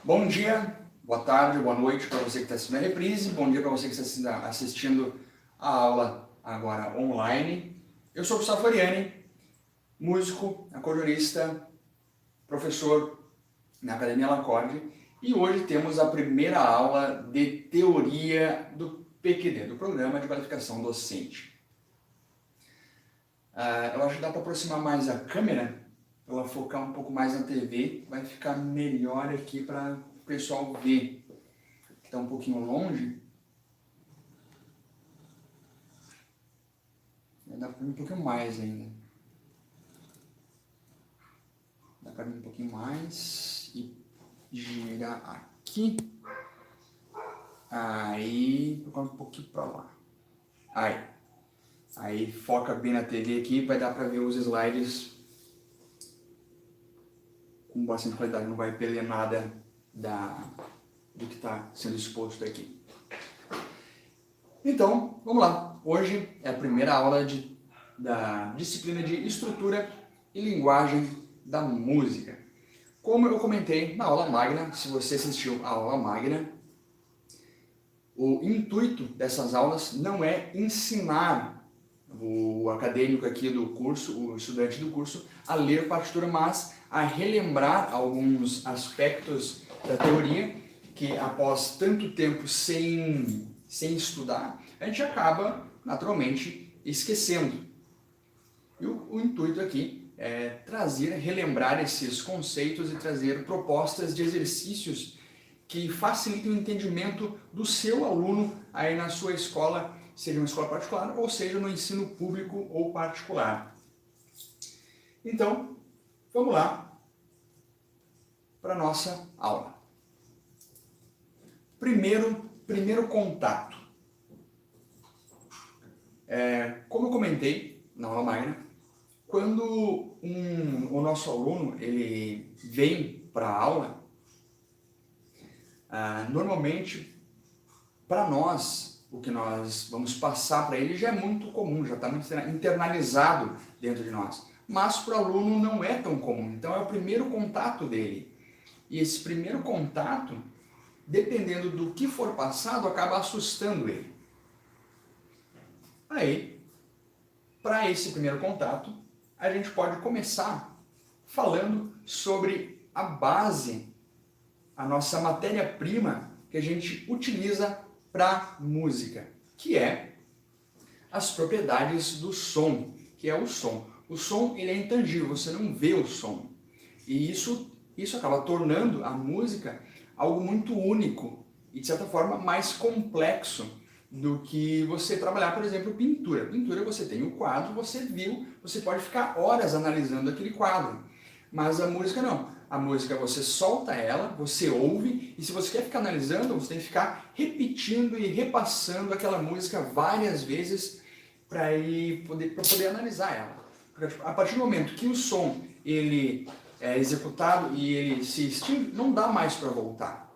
Bom dia, boa tarde, boa noite para você que está assistindo a reprise, bom dia para você que está assistindo a aula agora online. Eu sou o Gustavo Fariani, músico, acordeonista, professor na Academia Lacorde, e hoje temos a primeira aula de teoria do PQD, do Programa de Qualificação Docente. Eu acho que dá para aproximar mais a câmera, para ela focar um pouco mais na TV, vai ficar melhor aqui para o pessoal ver. Está um pouquinho longe. Dá para ir um pouquinho mais ainda. Dá para ir um pouquinho mais e girar aqui. Aí, um pouquinho para lá. Aí foca bem na TV aqui, vai dar para ver os slides com bastante qualidade, não vai perder nada do que está sendo exposto aqui. Então, vamos lá. Hoje é a primeira aula da disciplina de Estrutura e Linguagem da Música. Como eu comentei na aula magna, se você assistiu a aula magna, o intuito dessas aulas não é ensinar o acadêmico aqui do curso, o estudante do curso, a ler partitura, mas a relembrar alguns aspectos da teoria que, após tanto tempo sem estudar, a gente acaba, naturalmente, esquecendo. E o intuito aqui é relembrar esses conceitos e trazer propostas de exercícios que facilitem o entendimento do seu aluno aí na sua escola, seja uma escola particular ou seja no ensino público ou particular. Então, vamos lá para a nossa aula. Primeiro contato. Como eu comentei na aula magna, quando o nosso aluno ele vem para a aula, normalmente, para nós, o que nós vamos passar para ele já é muito comum, já está muito internalizado dentro de nós. Mas para o aluno não é tão comum, então é o primeiro contato dele. E esse primeiro contato, dependendo do que for passado, acaba assustando ele. Aí, para esse primeiro contato, a gente pode começar falando sobre a base, a nossa matéria-prima que a gente utiliza para música, que é as propriedades do som, que é o som. O som ele é intangível, você não vê o som. E isso acaba tornando a música algo muito único e, de certa forma, mais complexo do que você trabalhar, por exemplo, pintura. Pintura você tem o quadro, você viu, você pode ficar horas analisando aquele quadro. Mas a música não. A música você solta ela, você ouve, e se você quer ficar analisando, você tem que ficar repetindo e repassando aquela música várias vezes para poder analisar ela. Porque, a partir do momento que o som ele é executado e ele se extingue, não dá mais para voltar.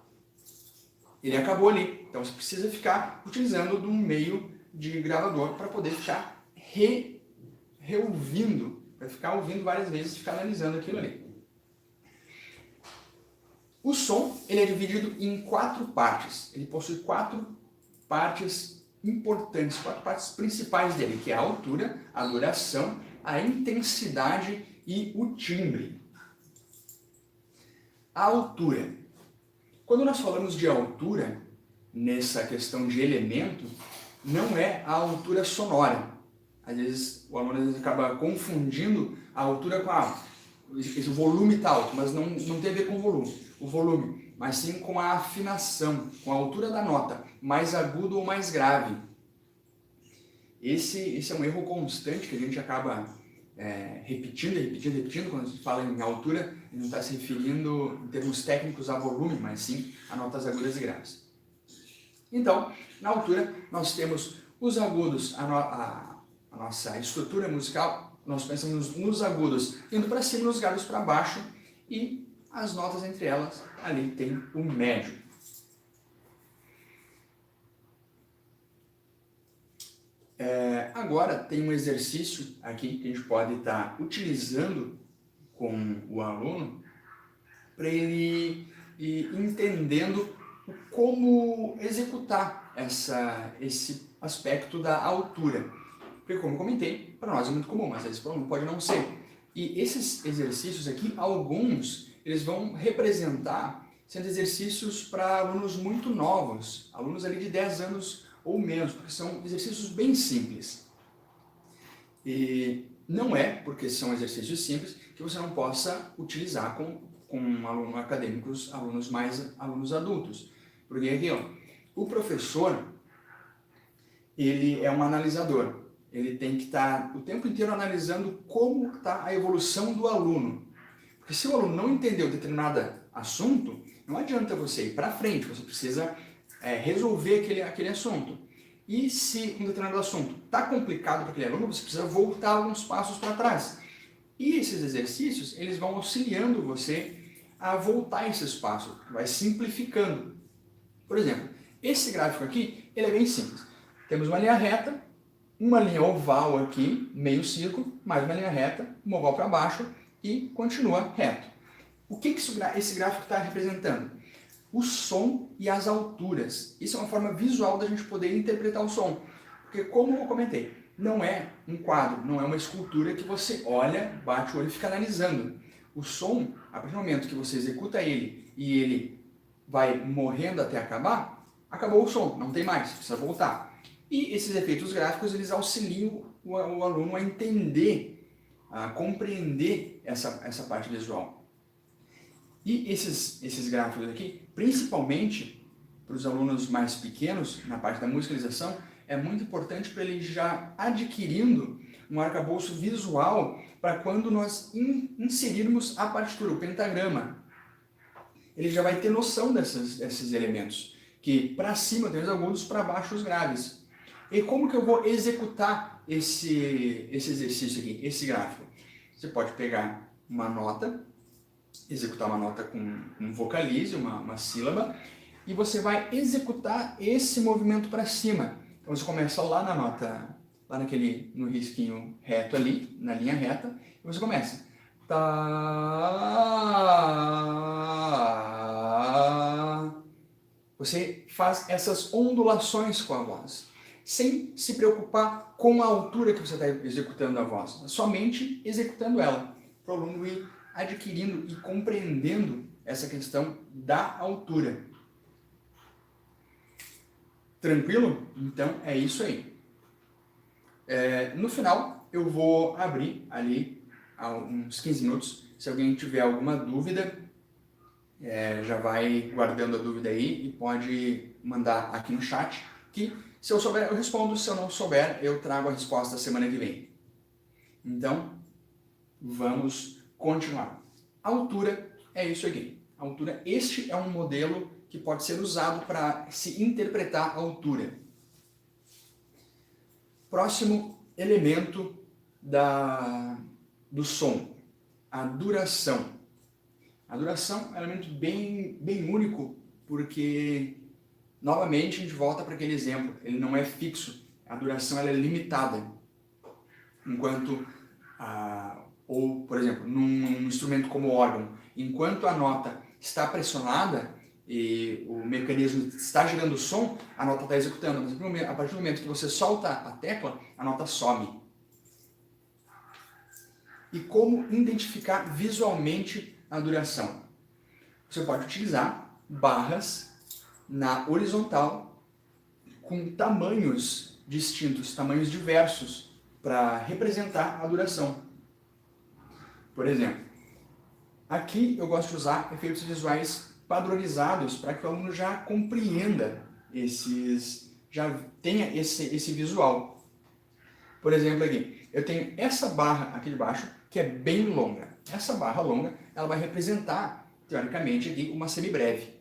Ele acabou ali. Então você precisa ficar utilizando de um meio de gravador para poder ficar reouvindo, para ficar ouvindo várias vezes e ficar analisando aquilo ali. O som ele é dividido em 4 partes. Ele possui 4 partes importantes, 4 partes principais dele, que é a altura, a duração, a intensidade e o timbre. A altura. Quando nós falamos de altura, nessa questão de elemento, não é a altura sonora. Às vezes o aluno acaba confundindo a altura com esse volume está alto, mas não tem a ver com o volume, mas sim com a afinação, com a altura da nota, mais agudo ou mais grave. Esse é um erro constante que a gente acaba repetindo. Quando a gente fala em altura, a gente não está se referindo em termos técnicos a volume, mas sim a notas agudas e graves. Então, na altura, nós temos os agudos, a nossa estrutura musical, nós pensamos nos agudos indo para cima, nos graves para baixo, e as notas entre elas, ali tem o médio. Agora tem um exercício aqui que a gente pode estar utilizando com o aluno para ele e entendendo como executar esse aspecto da altura. Porque, como eu comentei, para nós é muito comum, mas às vezes para o aluno pode não ser. E esses exercícios aqui, alguns, eles vão representar sendo exercícios para alunos muito novos, alunos ali de 10 anos ou menos, porque são exercícios bem simples. E não é porque são exercícios simples que você não possa utilizar com alunos acadêmicos, alunos adultos. Porque aqui, ó, o professor, ele é um analisador. Ele tem que estar o tempo inteiro analisando como está a evolução do aluno. Porque se o aluno não entendeu determinado assunto, não adianta você ir para frente, você precisa resolver aquele assunto. E se um determinado assunto está complicado para aquele aluno, você precisa voltar alguns passos para trás. E esses exercícios, eles vão auxiliando você a voltar esses passos, vai simplificando. Por exemplo, esse gráfico aqui, ele é bem simples. Temos uma linha reta, uma linha oval aqui, meio círculo, mais uma linha reta, uma oval para baixo e continua reto. O que esse gráfico está representando? O som e as alturas. Isso é uma forma visual da gente poder interpretar o som. Porque, como eu comentei, não é um quadro, não é uma escultura que você olha, bate o olho e fica analisando. O som, a partir do momento que você executa ele e ele vai morrendo até acabar, acabou o som, não tem mais, precisa voltar. E esses efeitos gráficos, eles auxiliam o aluno a entender, a compreender essa parte visual. E esses gráficos aqui, principalmente para os alunos mais pequenos, na parte da musicalização, é muito importante para ele já adquirindo um arcabouço visual para quando nós inserirmos a partitura, o pentagrama. Ele já vai ter noção desses elementos, que para cima tem os agudos, para baixo os graves. E como que eu vou executar esse exercício aqui, esse gráfico? Você pode pegar uma nota, executar uma nota com um vocalize, uma sílaba, e você vai executar esse movimento para cima. Então você começa lá na nota, no risquinho reto ali, na linha reta, e você começa. Tá. Você faz essas ondulações com a voz, sem se preocupar com a altura que você está executando a voz, somente executando ela, para o aluno ir adquirindo e compreendendo essa questão da altura. Tranquilo? Então é isso aí. No final eu vou abrir ali há uns 15 minutos. Se alguém tiver alguma dúvida, já vai guardando a dúvida aí e pode mandar aqui no chat, que se eu souber eu respondo, se eu não souber eu trago a resposta semana que vem. Então, vamos continuar. A altura é isso aqui. A altura, este é um modelo que pode ser usado para se interpretar a altura. Próximo elemento do som, a duração. A duração é um elemento bem único, porque, novamente, a gente volta para aquele exemplo, ele não é fixo, a duração ela é limitada. Enquanto, ou, por exemplo, num instrumento como o órgão, enquanto a nota está pressionada e o mecanismo está gerando som, a nota está executando, mas a partir do momento que você solta a tecla, a nota some. E como identificar visualmente a duração? Você pode utilizar barras na horizontal com tamanhos distintos, tamanhos diversos, para representar a duração. Por exemplo, aqui eu gosto de usar efeitos visuais padronizados para que o aluno já compreenda já tenha esse visual. Por exemplo, aqui, eu tenho essa barra aqui de baixo, que é bem longa. Essa barra longa, ela vai representar, teoricamente, aqui uma semibreve.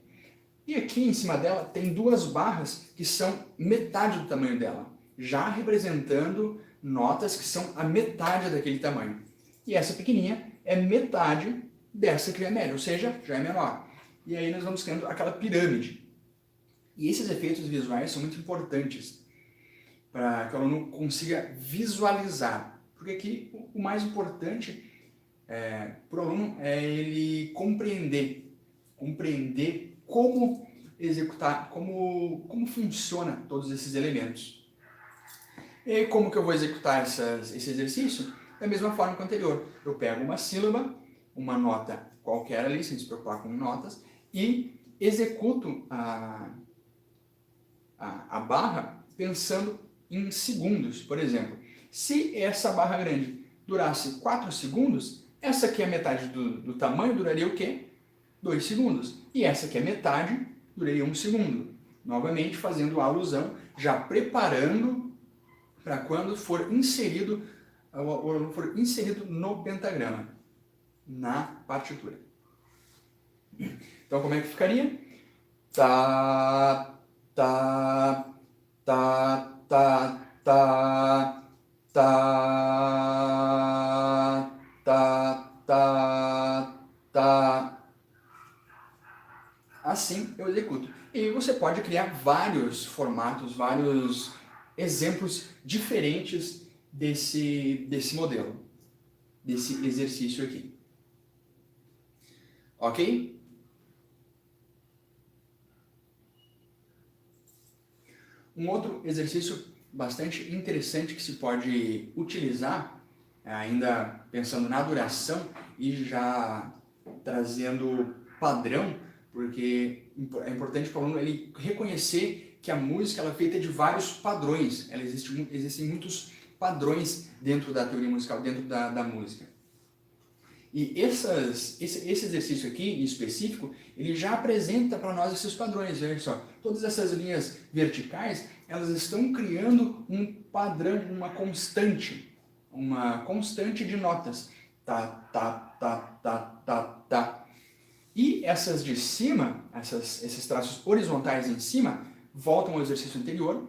E aqui em cima dela tem duas barras que são metade do tamanho dela, já representando notas que são a metade daquele tamanho. E essa pequenininha é metade dessa que é média, ou seja, já é menor. E aí nós vamos criando aquela pirâmide. E esses efeitos visuais são muito importantes para que o aluno consiga visualizar. Porque aqui o mais importante para o aluno é ele compreender compreender como executar, como funciona todos esses elementos. E como que eu vou executar esse exercício? Da mesma forma que o anterior. Eu pego uma sílaba, uma nota qualquer ali, sem se preocupar com notas, e executo a barra pensando em segundos. Por exemplo, se essa barra grande durasse 4 segundos, essa aqui é a metade do tamanho, duraria o quê? 2 segundos. E essa aqui é metade, duraria 1 segundo. Novamente fazendo a alusão, já preparando para quando for inserido no pentagrama, na partitura. Então como é que ficaria? Tá, tá, tá, tá, tá, tá, tá, tá, tá. Assim eu executo. E você pode criar vários formatos, vários exemplos diferentes desse modelo, desse exercício aqui. Ok? Um outro exercício bastante interessante que se pode utilizar, ainda pensando na duração e já trazendo padrão, porque é importante para o aluno ele reconhecer que a música ela é feita de vários padrões. Existem muitos padrões dentro da teoria musical, dentro da música. E esse exercício aqui, em específico, ele já apresenta para nós esses padrões. Veja só, todas essas linhas verticais, elas estão criando um padrão, uma constante de notas. Tá, tá, tá, tá, tá, tá. E essas de cima, esses traços horizontais em cima, voltam ao exercício anterior,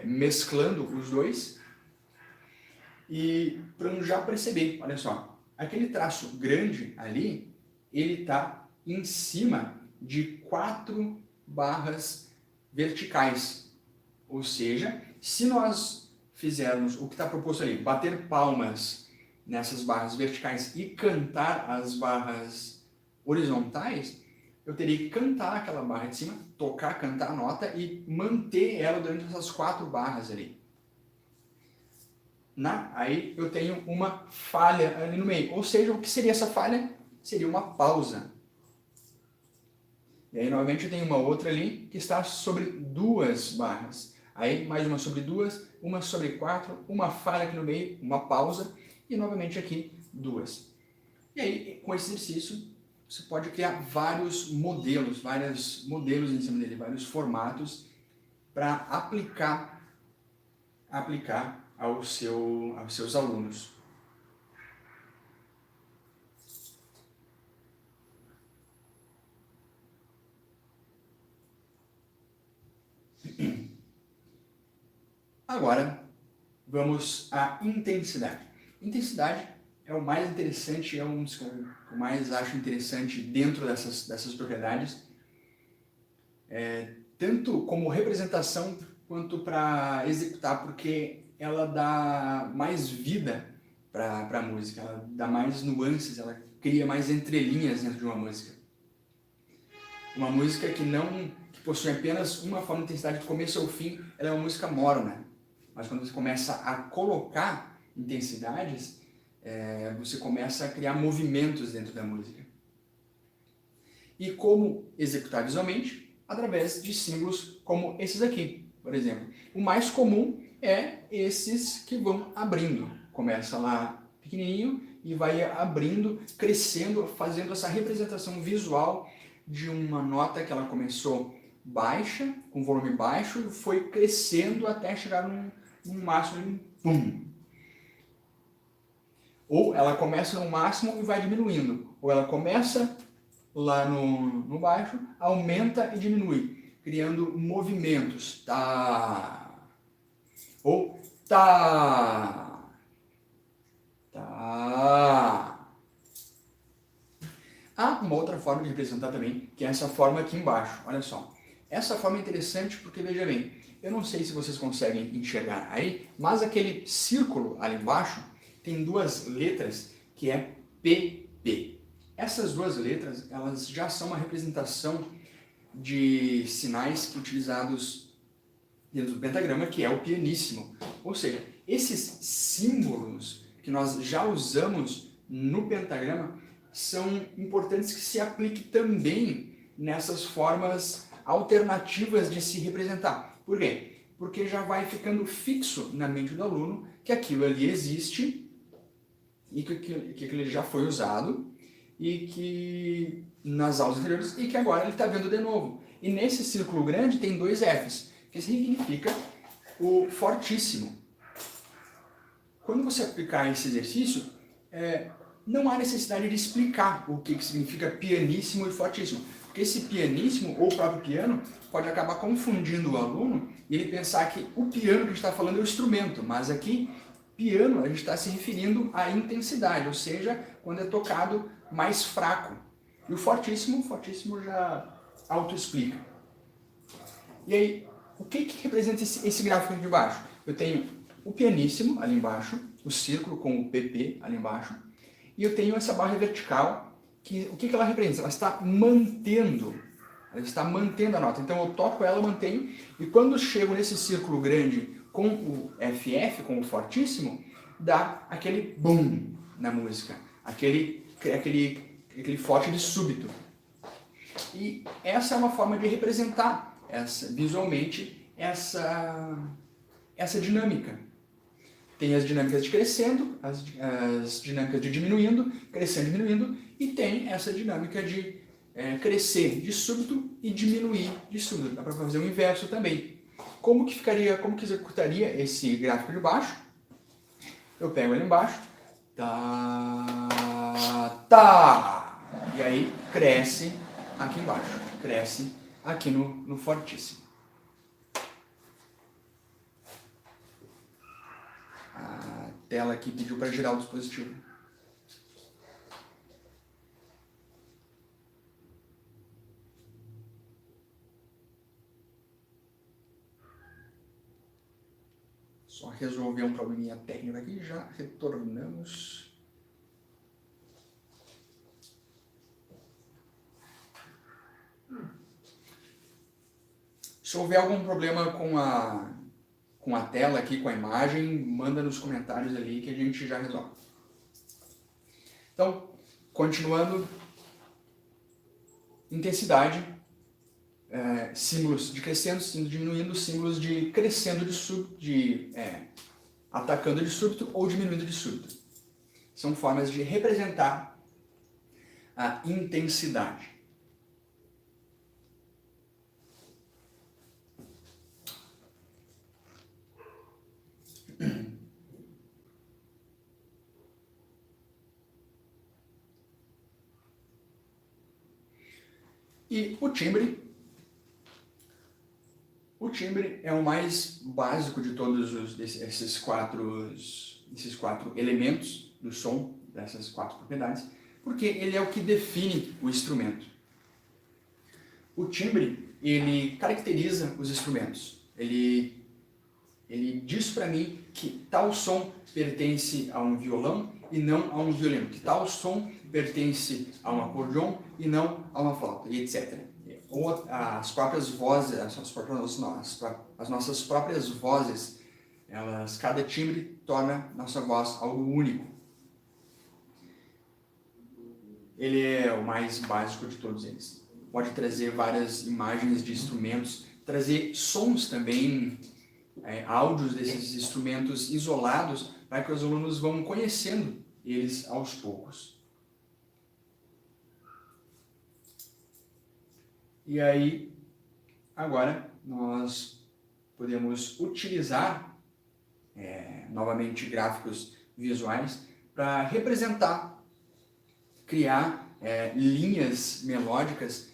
mesclando os dois. E para já perceber, olha só, aquele traço grande ali, ele está em cima de 4 barras verticais. Ou seja, se nós fizermos o que está proposto ali, bater palmas nessas barras verticais e cantar as barras horizontais, eu teria que cantar aquela barra de cima, cantar a nota e manter ela durante essas 4 barras ali. Aí eu tenho uma falha ali no meio. Ou seja, o que seria essa falha? Seria uma pausa. E aí, novamente, eu tenho uma outra ali que está sobre 2 barras. Aí, mais uma sobre 2, uma sobre 4, uma falha aqui no meio, uma pausa, e novamente aqui 2. E aí, com esse exercício, você pode criar vários modelos em cima dele, vários formatos para aplicar aos seus alunos. Agora, vamos à intensidade. Intensidade é o mais interessante, é um dos que eu mais acho interessante dentro dessas propriedades, tanto como representação quanto para executar, porque ela dá mais vida para a música, ela dá mais nuances, ela cria mais entrelinhas dentro de uma música. Uma música que possui apenas uma forma de intensidade do começo ao fim, ela é uma música morna. Mas quando você começa a colocar intensidades, você começa a criar movimentos dentro da música. E como executar visualmente? Através de símbolos como esses aqui, por exemplo. O mais comum é esses que vão abrindo. Começa lá pequenininho e vai abrindo, crescendo, fazendo essa representação visual de uma nota que ela começou baixa, com volume baixo, e foi crescendo até chegar num máximo, pum. Ou ela começa no máximo e vai diminuindo. Ou ela começa lá no baixo, aumenta e diminui, criando movimentos. Tá. Ou tá. Tá. Há uma outra forma de representar também, que é essa forma aqui embaixo. Olha só. Essa forma é interessante porque, veja bem, eu não sei se vocês conseguem enxergar aí, mas aquele círculo ali embaixo tem 2 letras que é PP. Essas duas letras, elas já são uma representação de sinais utilizados dentro do pentagrama, que é o pianíssimo. Ou seja, esses símbolos que nós já usamos no pentagrama são importantes que se aplique também nessas formas alternativas de se representar. Por quê? Porque já vai ficando fixo na mente do aluno que aquilo ali existe e que aquilo já foi usado e que nas aulas anteriores e que agora ele está vendo de novo. E nesse círculo grande tem dois Fs, que significa o fortíssimo. Quando você aplicar esse exercício, não há necessidade de explicar o que significa pianíssimo e fortíssimo. Porque esse pianíssimo, ou o próprio piano, pode acabar confundindo o aluno e ele pensar que o piano que a gente está falando é o instrumento, mas aqui, piano, a gente está se referindo à intensidade, ou seja, quando é tocado mais fraco. E o fortíssimo já autoexplica. E aí, o que representa esse gráfico aqui de baixo? Eu tenho o pianíssimo ali embaixo, o círculo com o PP ali embaixo, e eu tenho essa barra vertical, que o que ela representa? Ela está mantendo a nota. Então eu toco ela, mantenho, e quando chego nesse círculo grande com o FF, com o fortíssimo, dá aquele boom na música, aquele forte de súbito. E essa é uma forma de representar visualmente essa dinâmica. Tem as dinâmicas de crescendo, as dinâmicas de diminuindo, crescendo, diminuindo, e tem essa dinâmica de crescer de súbito e diminuir de súbito. Dá para fazer o inverso também. Como que executaria esse gráfico de baixo? Eu pego ele embaixo, tá, e aí cresce aqui embaixo, cresce aqui no fortíssimo. A tela aqui pediu para girar o dispositivo. Só resolver um probleminha técnico aqui e já retornamos. Se houver algum problema com a tela aqui, com a imagem, manda nos comentários ali que a gente já resolve. Então, continuando, intensidade, símbolos de crescendo, símbolos de diminuindo, símbolos de crescendo de súbito, atacando de súbito ou diminuindo de súbito. São formas de representar a intensidade. E o timbre é o mais básico de todos esses quatro elementos do som, dessas quatro propriedades, porque ele é o que define o instrumento. O timbre, ele caracteriza os instrumentos. Ele diz para mim que tal som pertence a um violão e não a um violino, que tal som pertence a um acordeon e não a uma flauta, e etc. Ou as próprias vozes, as nossas próprias vozes, cada timbre torna nossa voz algo único. Ele é o mais básico de todos eles. Pode trazer várias imagens de instrumentos, trazer sons também, áudios desses instrumentos isolados, para que os alunos vão conhecendo eles aos poucos. E aí, agora, nós podemos utilizar novamente gráficos visuais para representar, criar linhas melódicas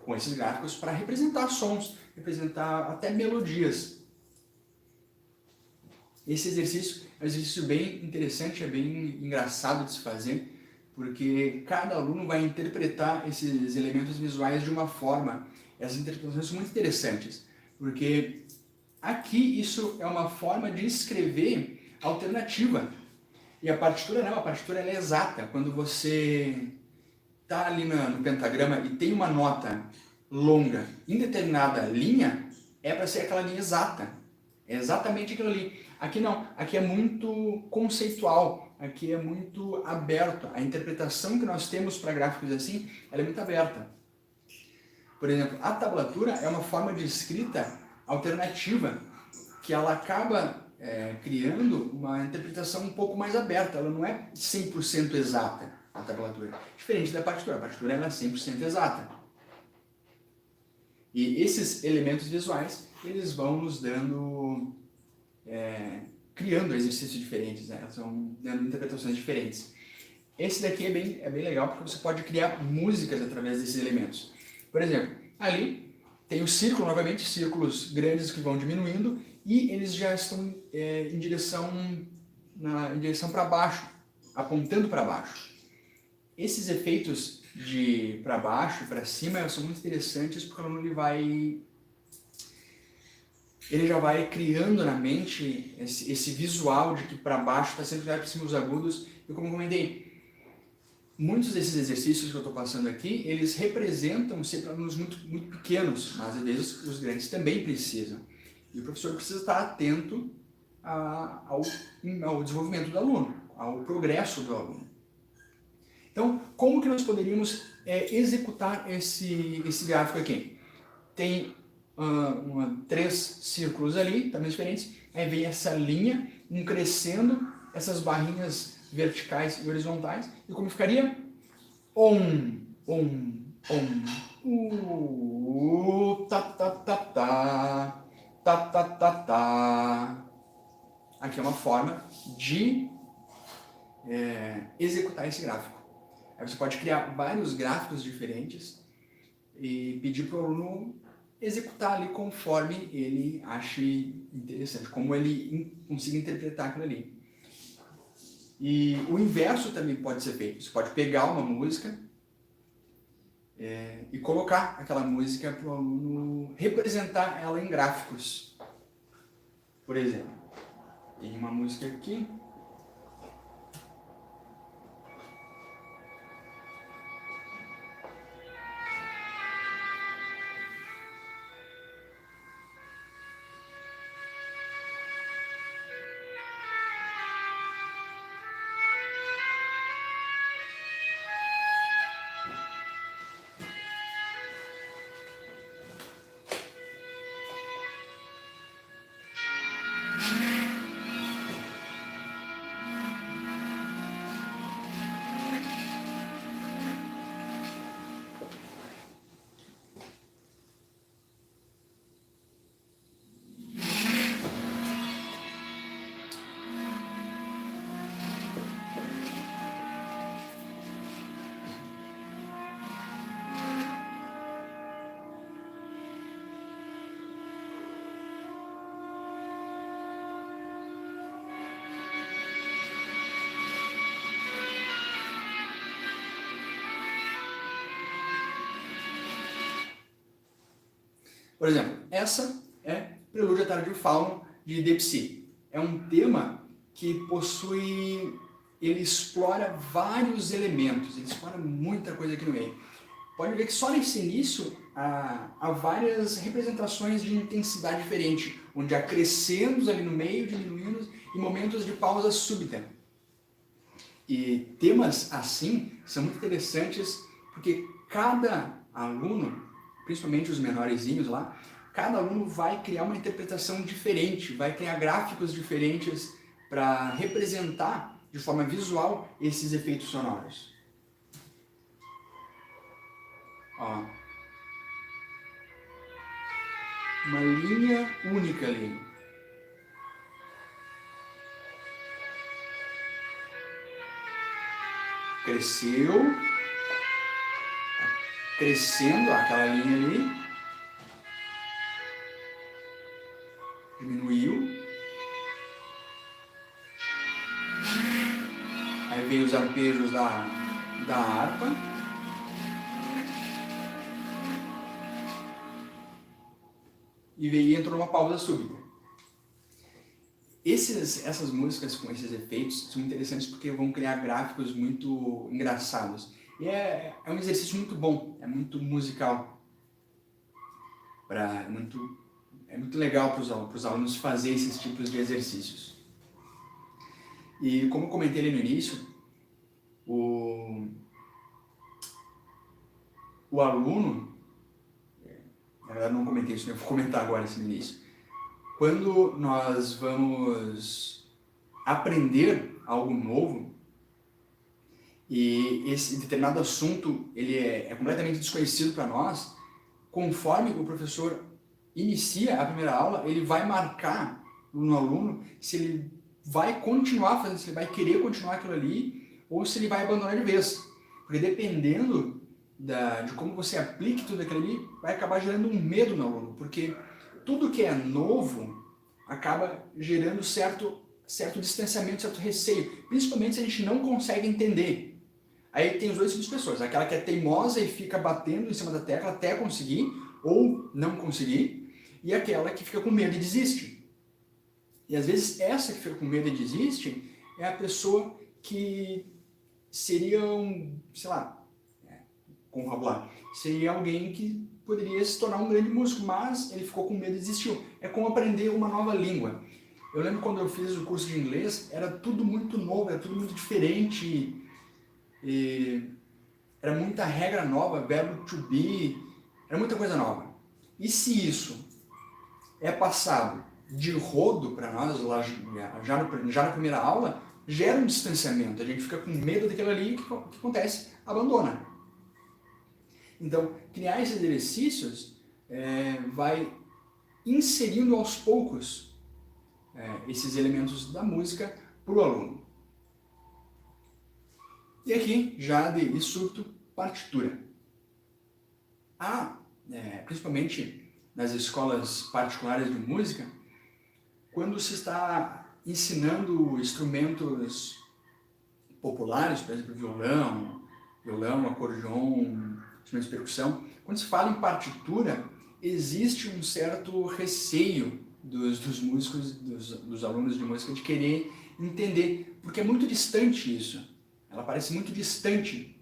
com esses gráficos para representar sons, representar até melodias. Esse exercício é um exercício bem interessante, é bem engraçado de se fazer, porque cada aluno vai interpretar esses elementos visuais de uma forma. Essas interpretações são muito interessantes, porque aqui isso é uma forma de escrever alternativa. E a partitura não, a partitura ela é exata. Quando você está ali no pentagrama e tem uma nota longa em determinada linha, é para ser aquela linha exata. É exatamente aquilo ali. Aqui não, aqui é muito conceitual, aqui é muito aberto. A interpretação que nós temos para gráficos assim, ela é muito aberta. Por exemplo, a tablatura é uma forma de escrita alternativa, que ela acaba criando uma interpretação um pouco mais aberta. Ela não é 100% exata, a tablatura. Diferente da partitura. A partitura ela é 100% exata. E esses elementos visuais, eles vão nos dando, criando exercícios diferentes, né? Elas vão dando interpretações diferentes. Esse daqui é bem legal, porque você pode criar músicas através desses elementos. Por exemplo, ali tem o círculo, novamente, círculos grandes que vão diminuindo, e eles já estão em direção para baixo, apontando para baixo. Esses efeitos de para baixo e para cima são muito interessantes, porque o aluno ele já vai criando na mente esse visual de que para baixo está sempre para cima os agudos. E como eu comentei, muitos desses exercícios que eu estou passando aqui, eles representam sempre alunos muito, muito pequenos, mas às vezes os grandes também precisam. E o professor precisa estar atento ao desenvolvimento do aluno, ao progresso do aluno. Então, como que nós poderíamos executar esse gráfico aqui? Tem 3 círculos ali, também diferentes, aí vem essa linha, crescendo, essas barrinhas verticais e horizontais, e como ficaria? Ta ta ta ta, ta ta ta ta. Aqui é uma forma de executar esse gráfico. Aí você pode criar vários gráficos diferentes e pedir para o aluno executar ali conforme ele ache interessante, como ele consiga interpretar aquilo ali. E o inverso também pode ser feito. Você pode pegar uma música e colocar aquela música para o aluno representar ela em gráficos. Por exemplo, tem uma música aqui. Por exemplo, essa é Prelúdio a Tardio Fauno, de Debussy. É um tema que ele explora vários elementos, ele explora muita coisa aqui no meio. Pode ver que só nesse início há várias representações de intensidade diferente, onde há crescendos ali no meio, diminuindo, e momentos de pausa súbita. E temas assim são muito interessantes, porque cada aluno, principalmente os menorzinhos lá, cada aluno vai criar uma interpretação diferente, vai criar gráficos diferentes para representar de forma visual esses efeitos sonoros. Ó. Uma linha única ali. Cresceu, crescendo aquela linha ali, diminuiu, aí veio os arpejos da harpa, e entrou numa pausa súbita. Essas músicas com esses efeitos são interessantes porque vão criar gráficos muito engraçados. E é um exercício muito bom, é muito musical. É muito legal para os alunos fazer esses tipos de exercícios. E como eu comentei ali no início, o aluno, na verdade não comentei isso, eu vou comentar agora esse no início. Quando nós vamos aprender algo novo, e esse determinado assunto ele é completamente desconhecido para nós, conforme o professor inicia a primeira aula, ele vai marcar no aluno se ele vai continuar fazendo, se ele vai querer continuar aquilo ali, ou se ele vai abandonar de vez. Porque dependendo de como você aplique tudo aquilo ali, vai acabar gerando um medo no aluno, porque tudo que é novo acaba gerando certo distanciamento, certo receio, principalmente se a gente não consegue entender. Aí tem os dois tipos de pessoas, aquela que é teimosa e fica batendo em cima da tecla até conseguir, ou não conseguir, e aquela que fica com medo e desiste. E às vezes essa que fica com medo e desiste é a pessoa que seria sei lá, confabular, seria alguém que poderia se tornar um grande músico, mas ele ficou com medo e desistiu. É como aprender uma nova língua. Eu lembro quando eu fiz o curso de inglês, era tudo muito novo, era tudo muito diferente, e era muita regra nova, verbo to be, era muita coisa nova. E se isso é passado de rodo para nós, já na primeira aula, gera um distanciamento, a gente fica com medo daquilo ali, o que acontece? Abandona. Então, criar esses exercícios vai inserindo aos poucos esses elementos da música para o aluno. E aqui já de surto, partitura. Principalmente nas escolas particulares de música, quando se está ensinando instrumentos populares, por exemplo, violão, acordeon, instrumentos de percussão, quando se fala em partitura, existe um certo receio dos músicos, dos alunos de música, de querer entender, porque é muito distante isso. Ela parece muito distante,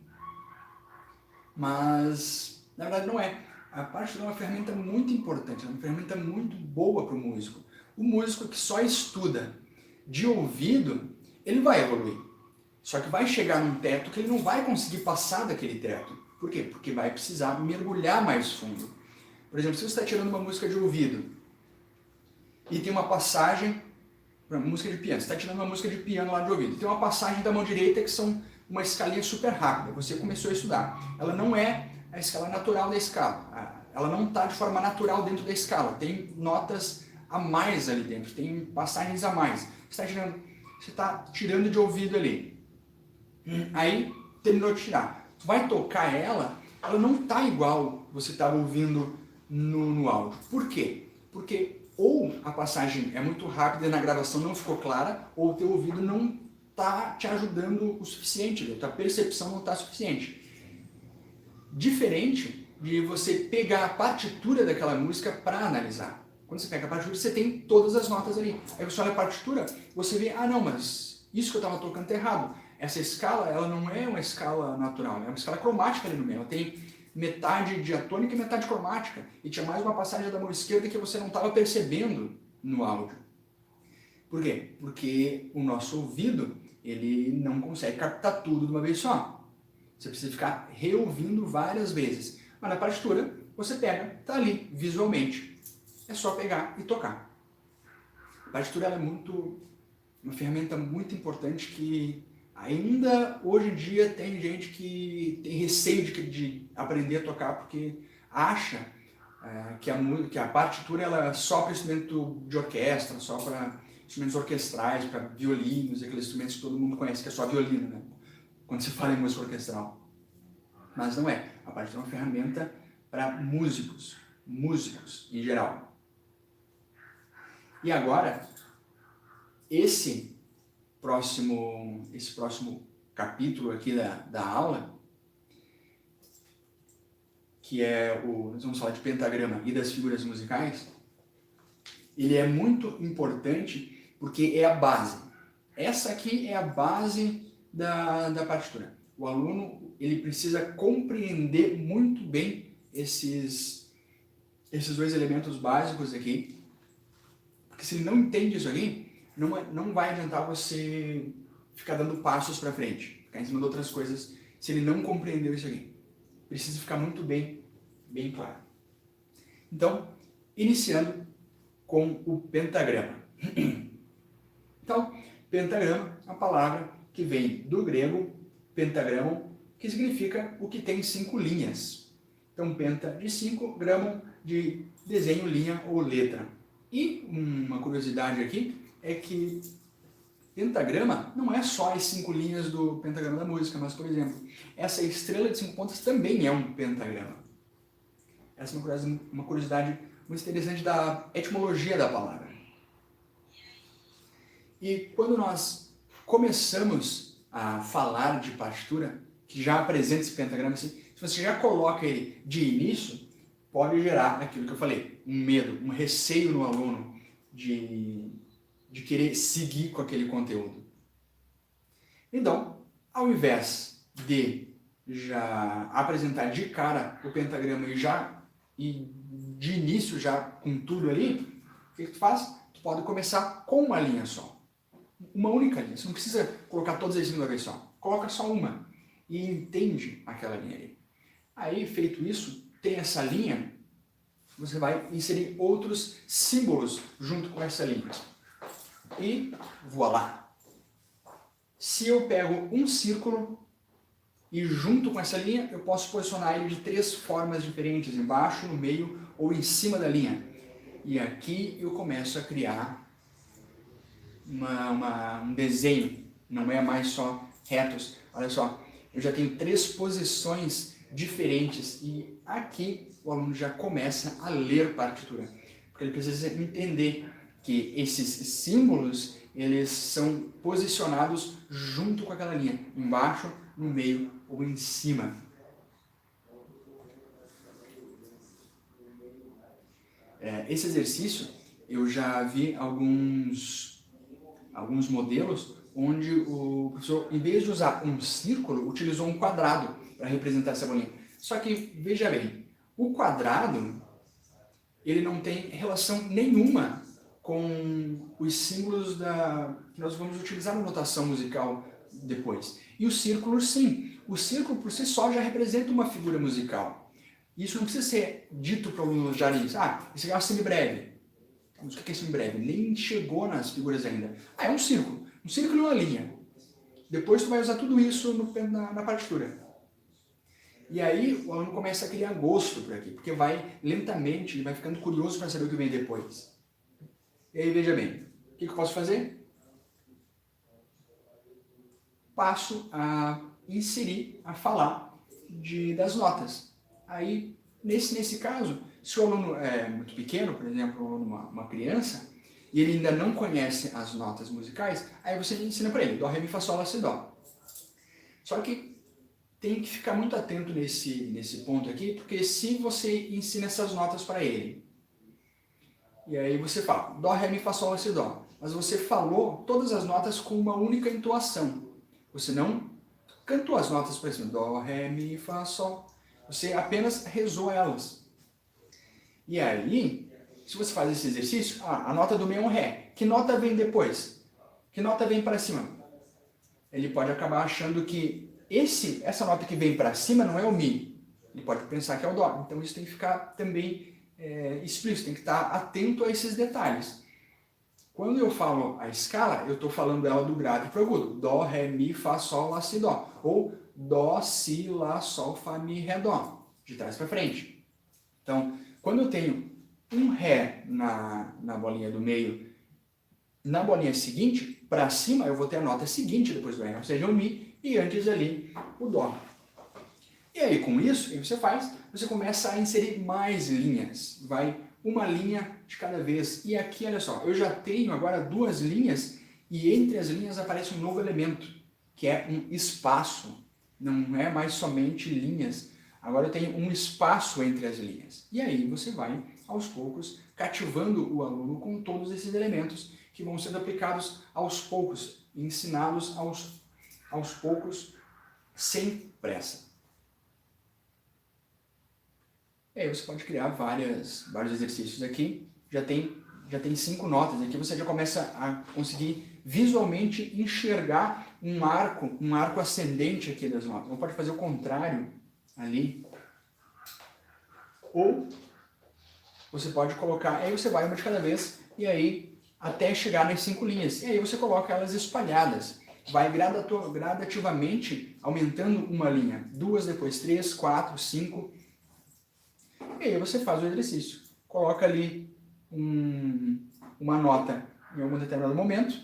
mas na verdade não é. A partitura é uma ferramenta muito importante, é uma ferramenta muito boa para o músico. O músico que só estuda de ouvido, ele vai evoluir. Só que vai chegar num teto que ele não vai conseguir passar daquele teto. Por quê? Porque vai precisar mergulhar mais fundo. Por exemplo, se você está tirando uma música de ouvido e tem uma passagem, música de piano, você está tirando uma música de piano lá de ouvido, tem uma passagem da mão direita que são uma escalinha super rápida, você começou a estudar. Ela não é a escala natural da escala, ela não está de forma natural dentro da escala, tem notas a mais ali dentro, tem passagens a mais. Você está tirando de ouvido ali. Aí terminou de tirar. Tu vai tocar ela não está igual você estava ouvindo no áudio. Por quê? Porque ou a passagem é muito rápida e na gravação não ficou clara, ou o teu ouvido não está te ajudando o suficiente, a tua percepção não está suficiente. Diferente de você pegar a partitura daquela música para analisar. Quando você pega a partitura, você tem todas as notas ali. Aí você olha a partitura, você vê, não, mas isso que eu estava tocando está errado. Essa escala, ela não é uma escala natural, é uma escala cromática ali no meio. Ela tem metade diatônica e metade cromática. E tinha mais uma passagem da mão esquerda que você não estava percebendo no áudio. Por quê? Porque o nosso ouvido, ele não consegue captar tudo de uma vez só. Você precisa ficar reouvindo várias vezes. Mas na partitura, você pega, está ali, visualmente. É só pegar e tocar. A partitura ela é uma ferramenta muito importante que ainda hoje em dia tem gente que tem receio de aprender a tocar porque acha que a partitura ela é só para instrumento de orquestra, só para instrumentos orquestrais, para violinos, aqueles instrumentos que todo mundo conhece, que é só violino, né? Quando se fala em música orquestral. Mas não é. A partitura é uma ferramenta para músicos em geral. E agora, esse próximo capítulo aqui da aula, que nós vamos falar de pentagrama e das figuras musicais, ele é muito importante porque é a base. Essa aqui é a base da partitura. O aluno ele precisa compreender muito bem esses dois elementos básicos aqui, porque se ele não entende isso aqui, não vai adiantar você ficar dando passos para frente, ficar em cima de outras coisas, se ele não compreendeu isso aqui. Precisa ficar muito bem claro. Então, iniciando com o pentagrama. Então, pentagrama é uma palavra que vem do grego pentagrama, que significa o que tem 5 linhas. Então, penta de 5, gramo de desenho, linha ou letra. E uma curiosidade aqui é que pentagrama não é só as 5 linhas do pentagrama da música, mas, por exemplo, essa estrela de 5 pontas também é um pentagrama. Essa é uma curiosidade muito interessante da etimologia da palavra. E quando nós começamos a falar de partitura, que já apresenta esse pentagrama, assim, se você já coloca ele de início, pode gerar aquilo que eu falei, um medo, um receio no aluno de querer seguir com aquele conteúdo. Então, ao invés de já apresentar de cara o pentagrama e de início já com tudo ali, o que tu faz? Tu pode começar com uma linha só. Uma única linha. Você não precisa colocar todas as linhas de uma vez só. Coloca só uma e entende aquela linha ali. Aí, feito isso, tem essa linha, você vai inserir outros símbolos junto com essa linha. E voilá! Se eu pego um círculo e junto com essa linha, eu posso posicionar ele de 3 formas diferentes, embaixo, no meio ou em cima da linha. E aqui eu começo a criar um desenho, não é mais só retos. Olha só, eu já tenho 3 posições diferentes e aqui o aluno já começa a ler partitura, porque ele precisa entender que esses símbolos eles são posicionados junto com aquela linha, embaixo, no meio ou em cima. Esse exercício eu já vi alguns modelos onde o professor, em vez de usar um círculo, utilizou um quadrado para representar essa bolinha. Só que, veja bem, o quadrado ele não tem relação nenhuma com os símbolos que nós vamos utilizar na notação musical depois. E o círculo, sim. O círculo, por si só, já representa uma figura musical. Isso não precisa ser dito para o aluno já nisso. Isso aqui é uma semibreve. Mas o que é semibreve? Nem chegou nas figuras ainda. É um círculo. Um círculo e uma linha. Depois tu vai usar tudo isso na partitura. E aí o aluno começa a criar gosto por aqui, porque vai lentamente, ele vai ficando curioso para saber o que vem depois. E aí, veja bem, o que eu posso fazer? Passo a inserir, a falar das notas. Aí, nesse caso, se o aluno é muito pequeno, por exemplo, uma criança, e ele ainda não conhece as notas musicais, aí você ensina para ele, dó, ré, mi, fá, sol, lá, si, dó. Só que tem que ficar muito atento nesse ponto aqui, porque se você ensina essas notas para ele, e aí você fala, dó, ré, mi, fá, sol, lá, si, dó, mas você falou todas as notas com uma única entoação. Você não cantou as notas para cima, dó, ré, mi, fá, sol. Você apenas rezou elas. E aí, se você faz esse exercício, a nota do meio é um ré. Que nota vem depois? Que nota vem para cima? Ele pode acabar achando que essa nota que vem para cima não é o mi. Ele pode pensar que é o dó. Então isso tem que ficar também explícito, tem que estar atento a esses detalhes. Quando eu falo a escala, eu estou falando ela do grave para o agudo. Dó, ré, mi, fá, sol, lá, si, dó. Ou dó, si, lá, sol, fá, mi, ré, dó. De trás para frente. Então, quando eu tenho um ré na bolinha do meio, na bolinha seguinte, para cima eu vou ter a nota seguinte depois do ré, ou seja, o mi, e antes ali o dó. E aí com isso, o que você faz? Você começa a inserir mais linhas. Vai uma linha de cada vez. E aqui, olha só, eu já tenho agora 2 linhas e entre as linhas aparece um novo elemento, que é um espaço. Não é mais somente linhas. Agora eu tenho um espaço entre as linhas. E aí você vai, aos poucos, cativando o aluno com todos esses elementos que vão sendo aplicados aos poucos, ensinados aos poucos, sem pressa. E aí você pode criar vários exercícios aqui. Já tem 5 notas. Aqui você já começa a conseguir visualmente enxergar um arco ascendente aqui das notas. Não pode fazer o contrário ali. Ou você pode colocar, aí você vai uma de cada vez, e aí até chegar nas 5 linhas. E aí você coloca elas espalhadas. Vai gradativamente aumentando uma linha. 2, depois 3, 4, 5. E aí você faz o exercício. Coloca ali uma nota em algum determinado momento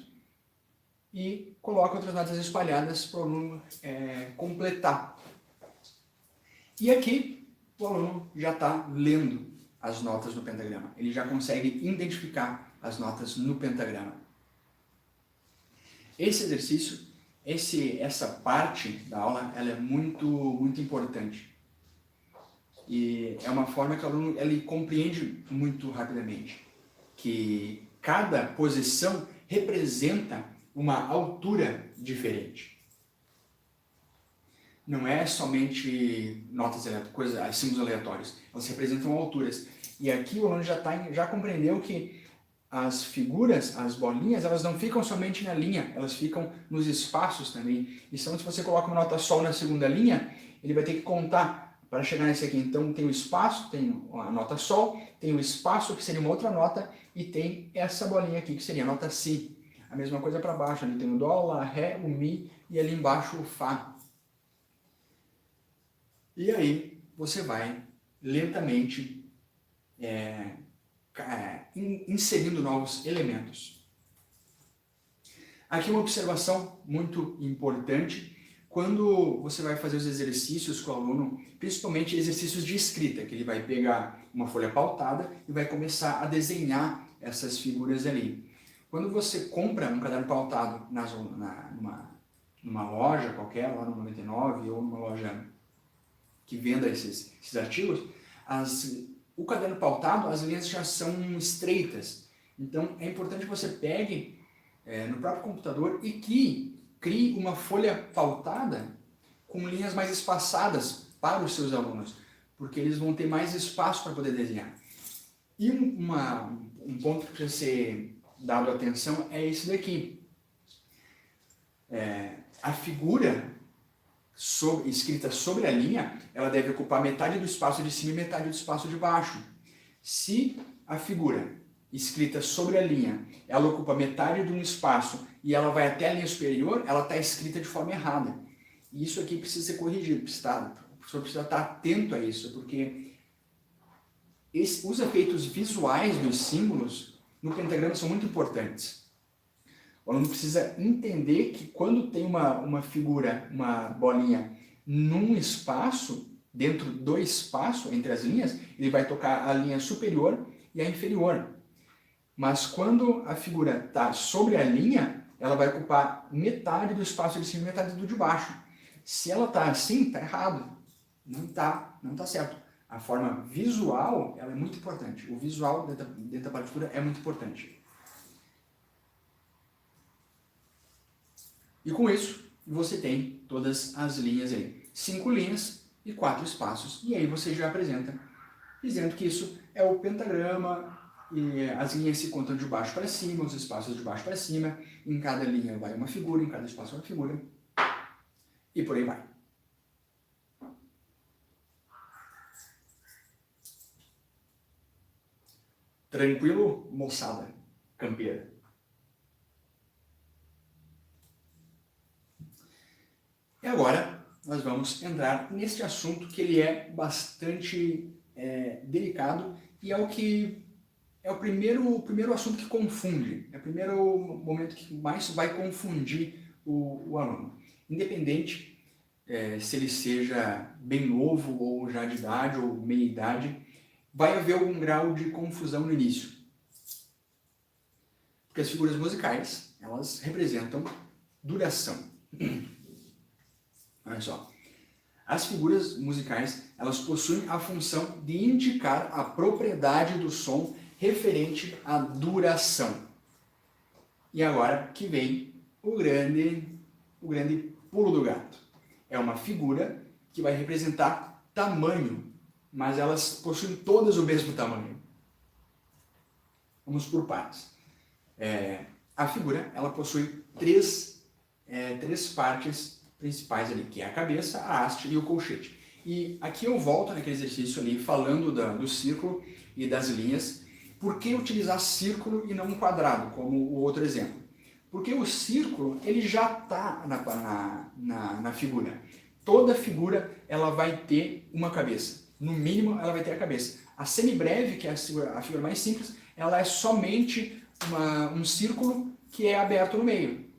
e coloca outras notas espalhadas para o aluno completar. E aqui o aluno já está lendo as notas no pentagrama. Ele já consegue identificar as notas no pentagrama. Esse exercício, essa parte da aula, ela é muito, muito importante. E é uma forma que o aluno ele compreende muito rapidamente que cada posição representa uma altura diferente. Não é somente notas símbolos aleatórios, elas representam alturas. E aqui o aluno já compreendeu que as figuras, as bolinhas, elas não ficam somente na linha, elas ficam nos espaços também. Então, se você coloca uma nota Sol na segunda linha, ele vai ter que contar para chegar nesse aqui. Então, tem o espaço, tem a nota Sol, tem o espaço, que seria uma outra nota, e tem essa bolinha aqui, que seria a nota Si. A mesma coisa para baixo, ali tem o Dó, Lá, Ré, o Mi, e ali embaixo o Fá. E aí, você vai lentamente inserindo novos elementos. Aqui uma observação muito importante. Quando você vai fazer os exercícios com o aluno, principalmente exercícios de escrita, que ele vai pegar uma folha pautada e vai começar a desenhar essas figuras ali. Quando você compra um caderno pautado numa loja qualquer, lá no 99, ou numa loja que venda esses artigos, o caderno pautado, as linhas já são estreitas. Então, é importante que você pegue no próprio computador e que crie uma folha pautada com linhas mais espaçadas para os seus alunos, porque eles vão ter mais espaço para poder desenhar. E um ponto que precisa ser dado atenção é esse daqui. A figura escrita sobre a linha, ela deve ocupar metade do espaço de cima e metade do espaço de baixo. Se a figura escrita sobre a linha, ela ocupa metade de um espaço e ela vai até a linha superior, ela está escrita de forma errada. E isso aqui precisa ser corrigido, o professor precisa estar atento a isso, porque os efeitos visuais dos símbolos no pentagrama são muito importantes. O aluno precisa entender que quando tem uma figura, uma bolinha, num espaço, dentro do espaço, entre as linhas, ele vai tocar a linha superior e a inferior. Mas quando a figura está sobre a linha, ela vai ocupar metade do espaço de cima e metade do de baixo. Se ela está assim, está errado. Não está certo. A forma visual, ela é muito importante. O visual dentro da partitura é muito importante. E com isso, você tem todas as linhas aí. 5 linhas e 4 espaços. E aí você já apresenta, dizendo que isso é o pentagrama, e as linhas se contam de baixo para cima, os espaços de baixo para cima. Em cada linha vai uma figura, em cada espaço uma figura. E por aí vai. Tranquilo, moçada campeira? E agora nós vamos entrar neste assunto que ele é bastante delicado e é o primeiro assunto que confunde, é o primeiro momento que mais vai confundir o aluno. Independente se ele seja bem novo ou já de idade ou meia idade, vai haver algum grau de confusão no início. Porque as figuras musicais, elas representam duração. Olha só. As figuras musicais, elas possuem a função de indicar a propriedade do som referente à duração. E agora que vem o grande pulo do gato. É uma figura que vai representar tamanho, mas elas possuem todas o mesmo tamanho. Vamos por partes. A figura ela possui três partes principais ali, que é a cabeça, a haste e o colchete. E aqui eu volto naquele exercício ali, falando do círculo e das linhas. Por que utilizar círculo e não um quadrado, como o outro exemplo? Porque o círculo ele já está na figura. Toda figura ela vai ter uma cabeça. No mínimo, ela vai ter a cabeça. A semibreve, que é a figura mais simples, ela é somente um círculo que é aberto no meio.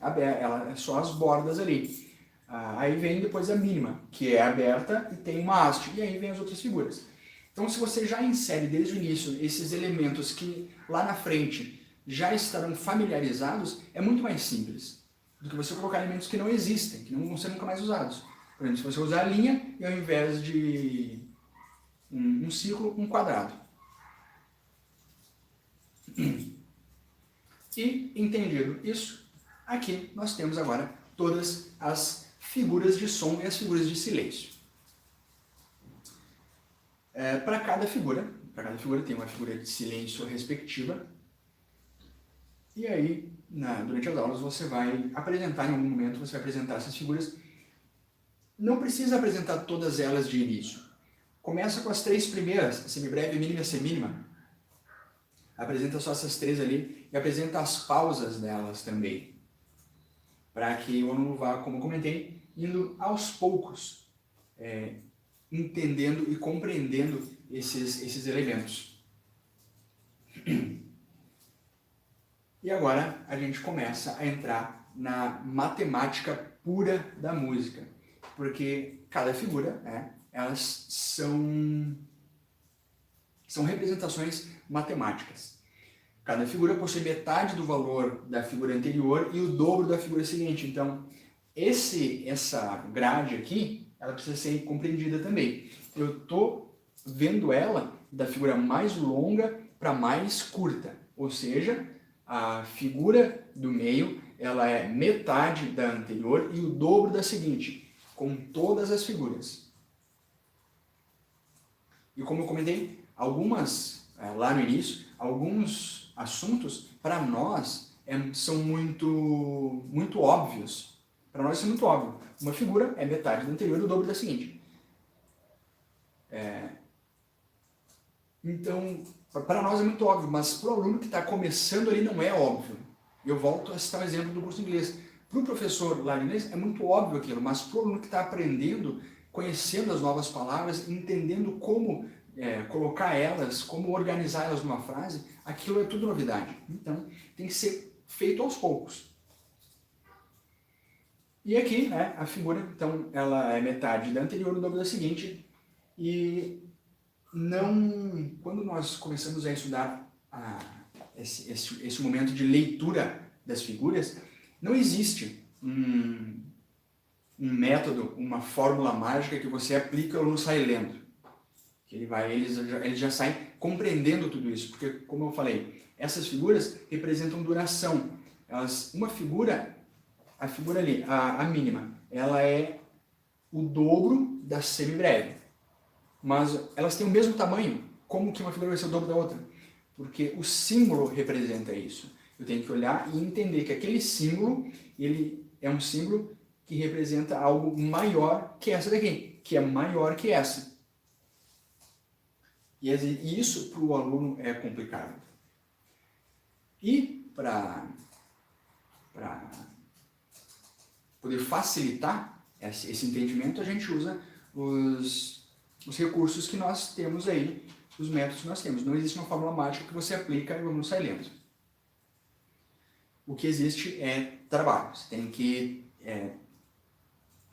Ela é só as bordas ali. Aí vem depois a mínima, que é aberta e tem uma haste. E aí vem as outras figuras. Então, se você já insere desde o início esses elementos que lá na frente já estarão familiarizados, é muito mais simples do que você colocar elementos que não existem, que não vão ser nunca mais usados. Por exemplo, se você usar a linha e ao invés de um círculo, um quadrado. E, entendido isso, aqui nós temos agora todas as figuras de som e as figuras de silêncio. Para cada figura tem uma figura de silêncio respectiva. E aí, durante as aulas, você vai apresentar, em algum momento, você vai apresentar essas figuras. Não precisa apresentar todas elas de início. Começa com as três primeiras, a semibreve, a mínima e a semínima. Apresenta só essas três ali e apresenta as pausas delas também. Para que o aluno vá, como eu comentei, indo aos poucos, entendendo e compreendendo esses elementos. E agora a gente começa a entrar na matemática pura da música, porque cada figura, elas são representações matemáticas. Cada figura possui metade do valor da figura anterior e o dobro da figura seguinte. Então, essa grade aqui, ela precisa ser compreendida também. Eu estou vendo ela da figura mais longa para mais curta, ou seja, a figura do meio ela é metade da anterior e o dobro da seguinte, com todas as figuras. E como eu comentei, lá no início, alguns assuntos para nós são muito óbvios. Para nós isso é muito óbvio. Uma figura é metade da anterior e o dobro da seguinte. Então, para nós é muito óbvio, mas para o aluno que está começando ali não é óbvio. Eu volto a citar o exemplo do curso de inglês. Para o professor lá de inglês é muito óbvio aquilo, mas para o aluno que está aprendendo, conhecendo as novas palavras, entendendo como colocar elas, como organizar elas numa frase, aquilo é tudo novidade. Então, tem que ser feito aos poucos. E aqui, a figura, então, ela é metade da anterior e o dobro da seguinte, e quando nós começamos a estudar esse momento de leitura das figuras, não existe um método, uma fórmula mágica que você aplica e o aluno sai lendo. Ele já sai compreendendo tudo isso, porque, como eu falei, essas figuras representam duração. Uma figura, a figura ali, a mínima, ela é o dobro da semibreve. Mas elas têm o mesmo tamanho. Como que uma figura vai ser o dobro da outra? Porque o símbolo representa isso. Eu tenho que olhar e entender que aquele símbolo, ele é um símbolo que representa algo maior que essa daqui, que é maior que essa. E isso para o aluno é complicado. E para poder facilitar esse entendimento, a gente usa os recursos que nós temos aí, os métodos que nós temos. Não existe uma fórmula mágica que você aplica e o aluno sai lendo. O que existe é trabalho. Você tem que...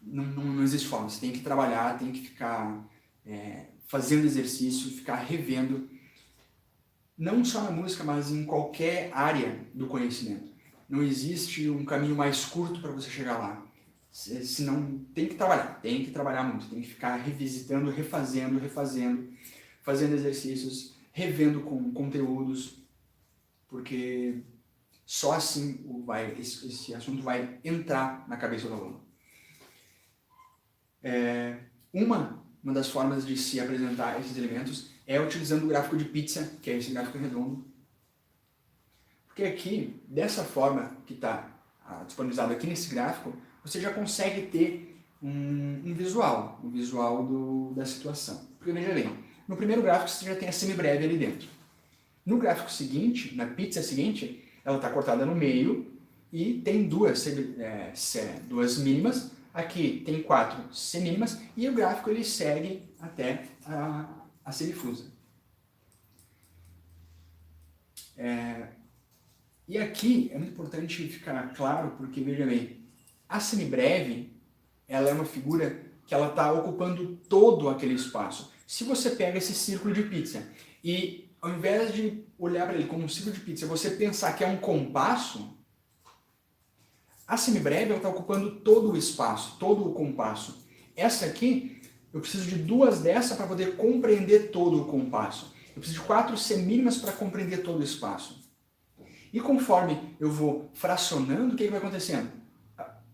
não existe fórmula. Você tem que trabalhar, tem que ficar fazendo exercício, ficar revendo. Não só na música, mas em qualquer área do conhecimento. Não existe um caminho mais curto para você chegar lá. Senão, tem que trabalhar muito, tem que ficar revisitando, refazendo, fazendo exercícios, revendo com conteúdos, porque Só assim esse assunto vai entrar na cabeça do aluno. Uma das formas de se apresentar esses elementos é utilizando o gráfico de pizza, que é esse gráfico redondo. Porque aqui, dessa forma que está disponibilizado aqui nesse gráfico, você já consegue ter um visual da situação. Porque veja bem, no primeiro gráfico você já tem a semibreve ali dentro. No gráfico seguinte, na pizza seguinte, ela está cortada no meio e tem duas mínimas. Aqui tem 4 semínimas e o gráfico ele segue até a semifusa. E aqui é muito importante ficar claro, porque veja bem, a semibreve ela é uma figura que ela está ocupando todo aquele espaço. Se você pega esse círculo de pizza e ao invés de olhar para ele como um círculo de pizza, você pensar que é um compasso, a semibreve está ocupando todo o espaço, todo o compasso. Essa aqui, eu preciso de 2 dessas para poder compreender todo o compasso. Eu preciso de 4 semínimas para compreender todo o espaço. E conforme eu vou fracionando, o que vai acontecendo?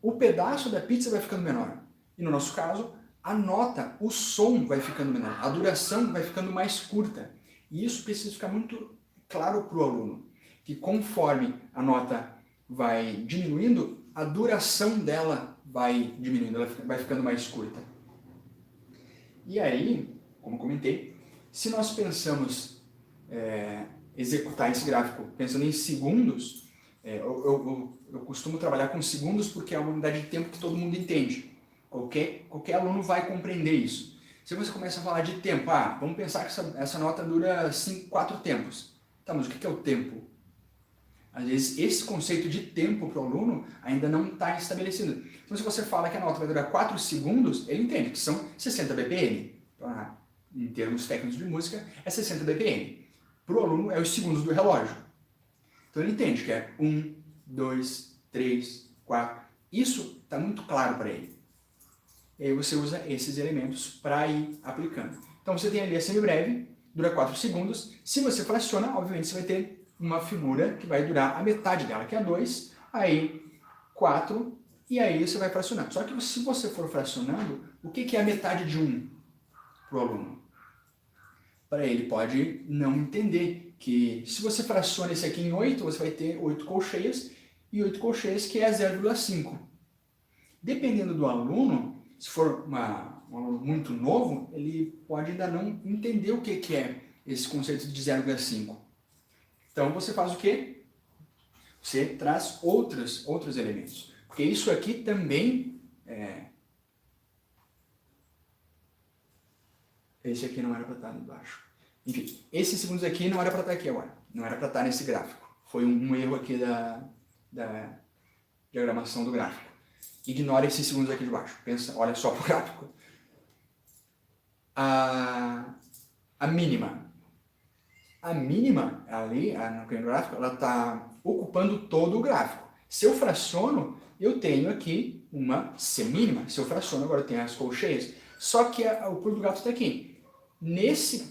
O pedaço da pizza vai ficando menor. E no nosso caso, a nota, o som vai ficando menor. A duração vai ficando mais curta. E isso precisa ficar muito claro para o aluno. Que conforme a nota vai diminuindo, a duração dela vai diminuindo, ela vai ficando mais curta. E aí, como comentei, se nós pensamos executar esse gráfico pensando em segundos, eu costumo trabalhar com segundos porque é uma unidade de tempo que todo mundo entende. Qualquer aluno vai compreender isso. Se você começa a falar de tempo, vamos pensar que essa nota dura 4 tempos. Tá, mas o que é o tempo? Às vezes esse conceito de tempo para o aluno ainda não está estabelecido. Então se você fala que a nota vai durar 4 segundos, ele entende que são 60 BPM. Então, em termos técnicos de música, é 60 BPM. Para o aluno é os segundos do relógio. Então ele entende que é 1, 2, 3, 4. Isso está muito claro para ele. E aí você usa esses elementos para ir aplicando. Então você tem ali a semibreve, dura 4 segundos. Se você fraciona, obviamente você vai ter uma figura que vai durar a metade dela, que é 2, aí 4, e aí você vai fracionando. Só que se você for fracionando, o que é a metade de 1 para o aluno? Para ele pode não entender que se você fraciona esse aqui em 8, você vai ter 8 colcheias, e 8 colcheias que é 0,5. Dependendo do aluno, se for um aluno muito novo, ele pode ainda não entender o que é esse conceito de 0,5. Então você faz o quê? Você traz outros elementos. Porque isso aqui também esse aqui não era para estar embaixo. Enfim, esses segundos aqui não era para estar aqui agora. Não era para estar nesse gráfico. Foi um erro aqui da diagramação do gráfico. Ignore esses segundos aqui de baixo. Pensa, olha só para o gráfico. A mínima. A mínima ali, no gráfico, ela está ocupando todo o gráfico. Se eu fraciono, eu tenho aqui uma semínima. Se eu fraciono, agora eu tenho as colcheias. Só que o pulo do gato está aqui. Nesse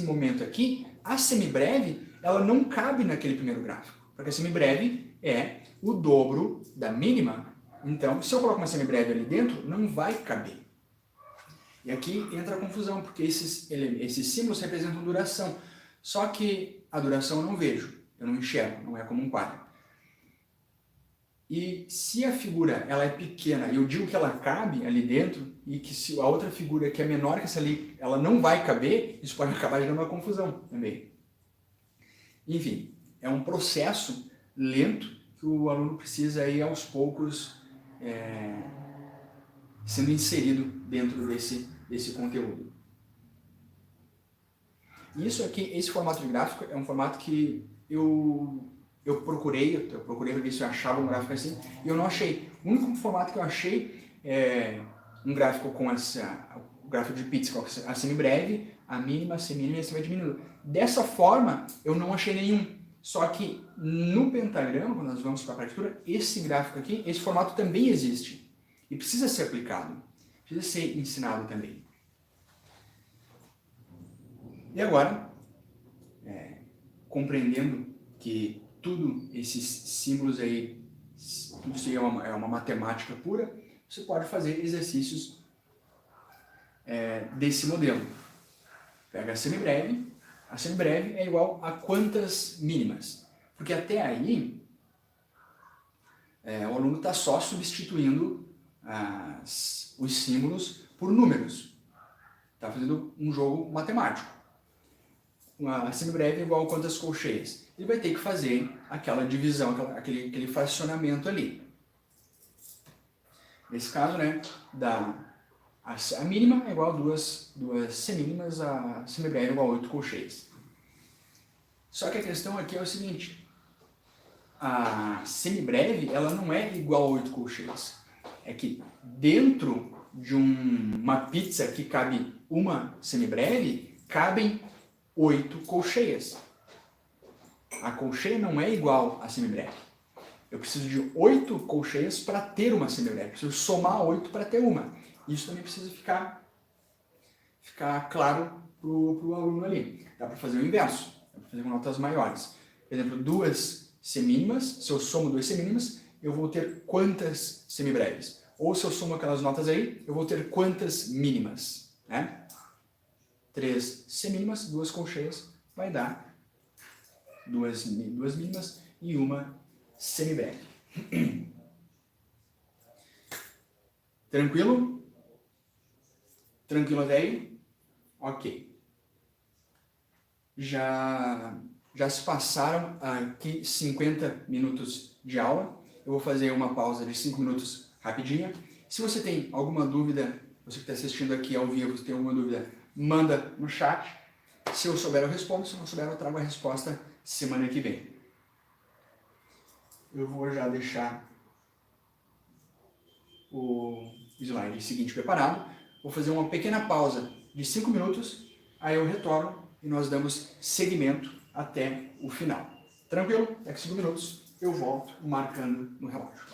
momento aqui, a semibreve, ela não cabe naquele primeiro gráfico. Porque a semibreve é o dobro da mínima. Então, se eu coloco uma semibreve ali dentro, não vai caber. E aqui entra a confusão, porque esses símbolos representam duração. Só que a duração eu não vejo, eu não enxergo, não é como um quadro. E se a figura ela é pequena e eu digo que ela cabe ali dentro, e que se a outra figura que é menor que essa ali, ela não vai caber, isso pode acabar gerando uma confusão também. Enfim, é um processo lento que o aluno precisa ir aos poucos sendo inserido dentro desse conteúdo. Isso aqui, esse formato de gráfico é um formato que eu procurei para ver se eu achava um gráfico assim, e eu não achei. O único formato que eu achei é um gráfico com o gráfico de pizza, com a semibreve, a mínima, a semínima e a semidiminuta. Dessa forma, eu não achei nenhum. Só que no pentagrama, quando nós vamos para a partitura, esse gráfico aqui, esse formato também existe. E precisa ser aplicado, precisa ser ensinado também. E agora, compreendendo que tudo esses símbolos aí, tudo isso aí é uma matemática pura, você pode fazer exercícios desse modelo. Pega a semibreve é igual a quantas mínimas? Porque até aí, o aluno está só substituindo os símbolos por números. Está fazendo um jogo matemático. A semibreve é igual a quantas colcheias? Ele vai ter que fazer aquela divisão, aquele fracionamento ali. Nesse caso, né, a mínima é igual a duas semínimas, a semibreve é igual a 8 colcheias. Só que a questão aqui é o seguinte, a semibreve ela não é igual a 8 colcheias. É que dentro de uma pizza que cabe uma semibreve, cabem 8 colcheias. A colcheia não é igual à semibreve. Eu preciso de 8 colcheias para ter uma semibreve. Eu preciso somar 8 para ter uma. Isso também precisa ficar claro para o aluno ali. Dá para fazer o inverso. Dá para fazer com notas maiores. Por exemplo, 2 semínimas. Se eu somo 2 semínimas, eu vou ter quantas semibreves? Ou se eu somo aquelas notas aí, eu vou ter quantas mínimas? Né? 3 semínimas, 2 colcheias, vai dar 2 mínimas e uma semibreve. Tranquilo? Tranquilo até aí? Ok. Já se passaram aqui 50 minutos de aula. Eu vou fazer uma pausa de 5 minutos rapidinha. Se você tem alguma dúvida, você que está assistindo aqui ao vivo, se tem alguma dúvida, manda no chat. Se eu souber, eu respondo. Se não souber, eu trago a resposta semana que vem. Eu vou já deixar o slide seguinte preparado. Vou fazer uma pequena pausa de 5 minutos, aí eu retorno e nós damos seguimento até o final. Tranquilo? Daqui a 5 minutos eu volto marcando no relógio.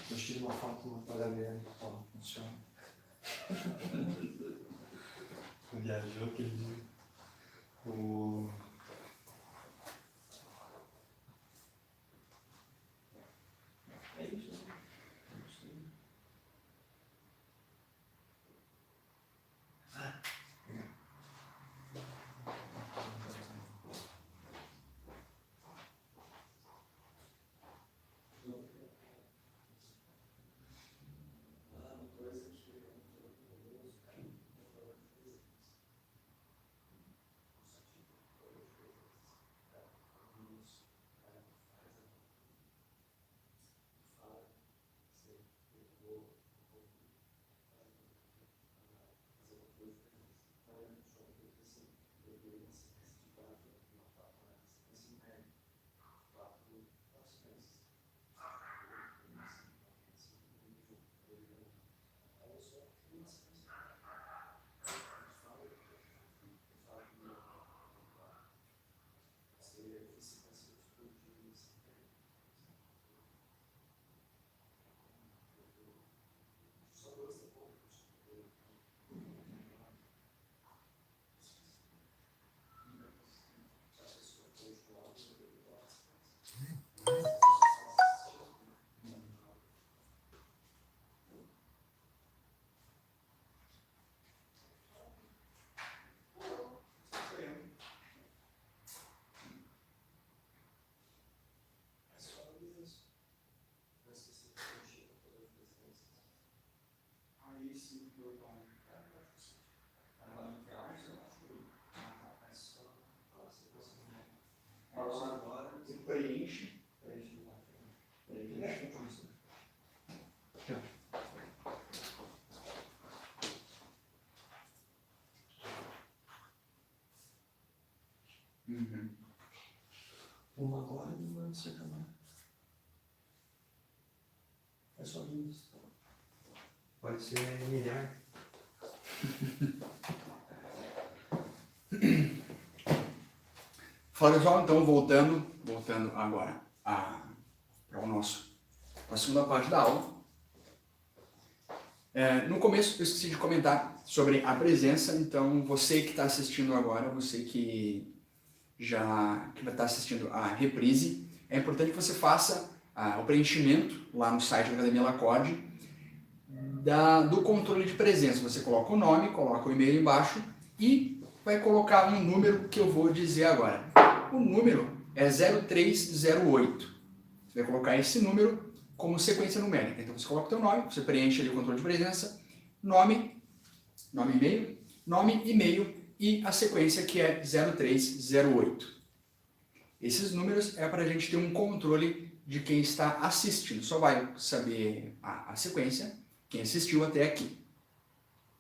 Eu tive uma foto no pagamento, funciona. Viajou aquele dia. É isso, né? Uhum. Uma agora e uma não sei também. É só isso. Pode ser milhar. Fala pessoal, então voltando agora para a segunda parte da aula. No começo eu esqueci de comentar sobre a presença, então você que está assistindo agora, você que vai estar assistindo a reprise, é importante que você faça o preenchimento lá no site da Academia Lacorde do controle de presença. Você coloca o nome, coloca o e-mail embaixo e vai colocar um número que eu vou dizer agora. O número é 0308. Você vai colocar esse número como sequência numérica. Então você coloca o teu nome, você preenche ali o controle de presença, nome, e-mail e a sequência que é 0308. Esses números é para a gente ter um controle de quem está assistindo. Só vai saber a sequência quem assistiu até aqui.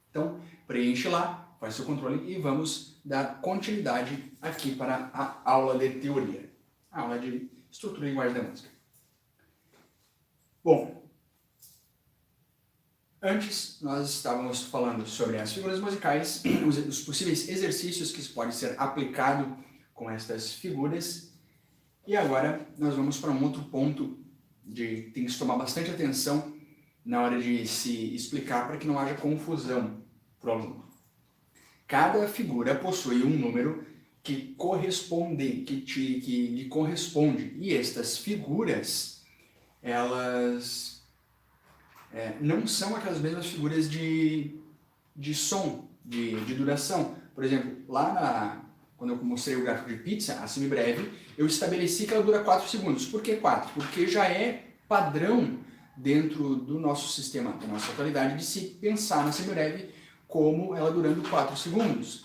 Então preenche lá, faz seu controle e vamos dar continuidade aqui para a aula de teoria, a aula de estrutura e linguagem da música. Bom, antes nós estávamos falando sobre as figuras musicais, os possíveis exercícios que pode ser aplicado com estas figuras, e agora nós vamos para um outro ponto de tem que tomar bastante atenção na hora de se explicar para que não haja confusão para o aluno. Cada figura possui um número que lhe corresponde, e estas figuras elas não são aquelas mesmas figuras de som, de duração. Por exemplo, quando eu mostrei o gráfico de pizza, a semibreve, eu estabeleci que ela dura 4 segundos. Por que 4? Porque já é padrão dentro do nosso sistema, da nossa atualidade, de se pensar na semibreve como ela durando 4 segundos.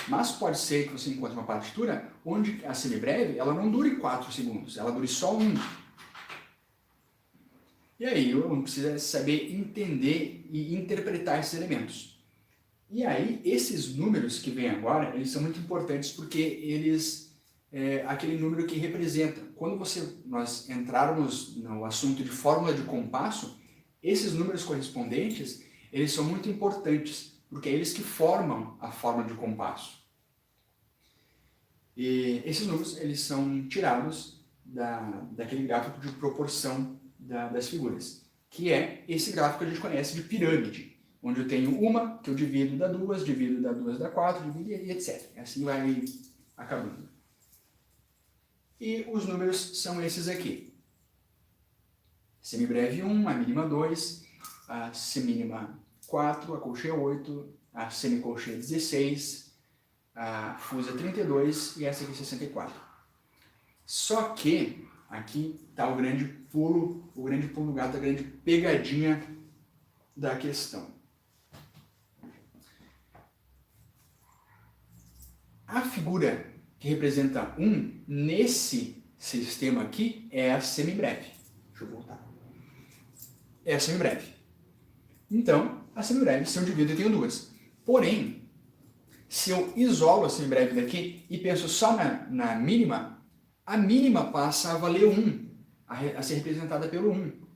Mas pode ser que você encontre uma partitura onde a semibreve ela não dure 4 segundos, ela dure só 1. E aí o aluno precisa saber entender e interpretar esses elementos. E aí esses números que vêm agora, eles são muito importantes porque eles aquele número que representa. Quando nós entrarmos no assunto de fórmula de compasso, esses números correspondentes, eles são muito importantes, porque é eles que formam a fórmula de compasso. E esses números, eles são tirados daquele gráfico de proporção das figuras, que é esse gráfico que a gente conhece de pirâmide, onde eu tenho uma, que eu divido da duas dá 4, divido e etc. Assim vai acabando. E os números são esses aqui. Semibreve 1, a mínima 2, a semínima 4, a colcheia 8, a semicolcheia 16, a fusa 32 e essa aqui 64. Só que aqui está o grande pulo do gato, a grande pegadinha da questão. A figura que representa 1 nesse sistema aqui é a semibreve. Deixa eu voltar. É a semibreve. Então, a semibreve, se eu divido, eu tenho 2. Porém, se eu isolo a semibreve daqui e penso só na mínima, a mínima passa a valer 1, a ser representada pelo 1.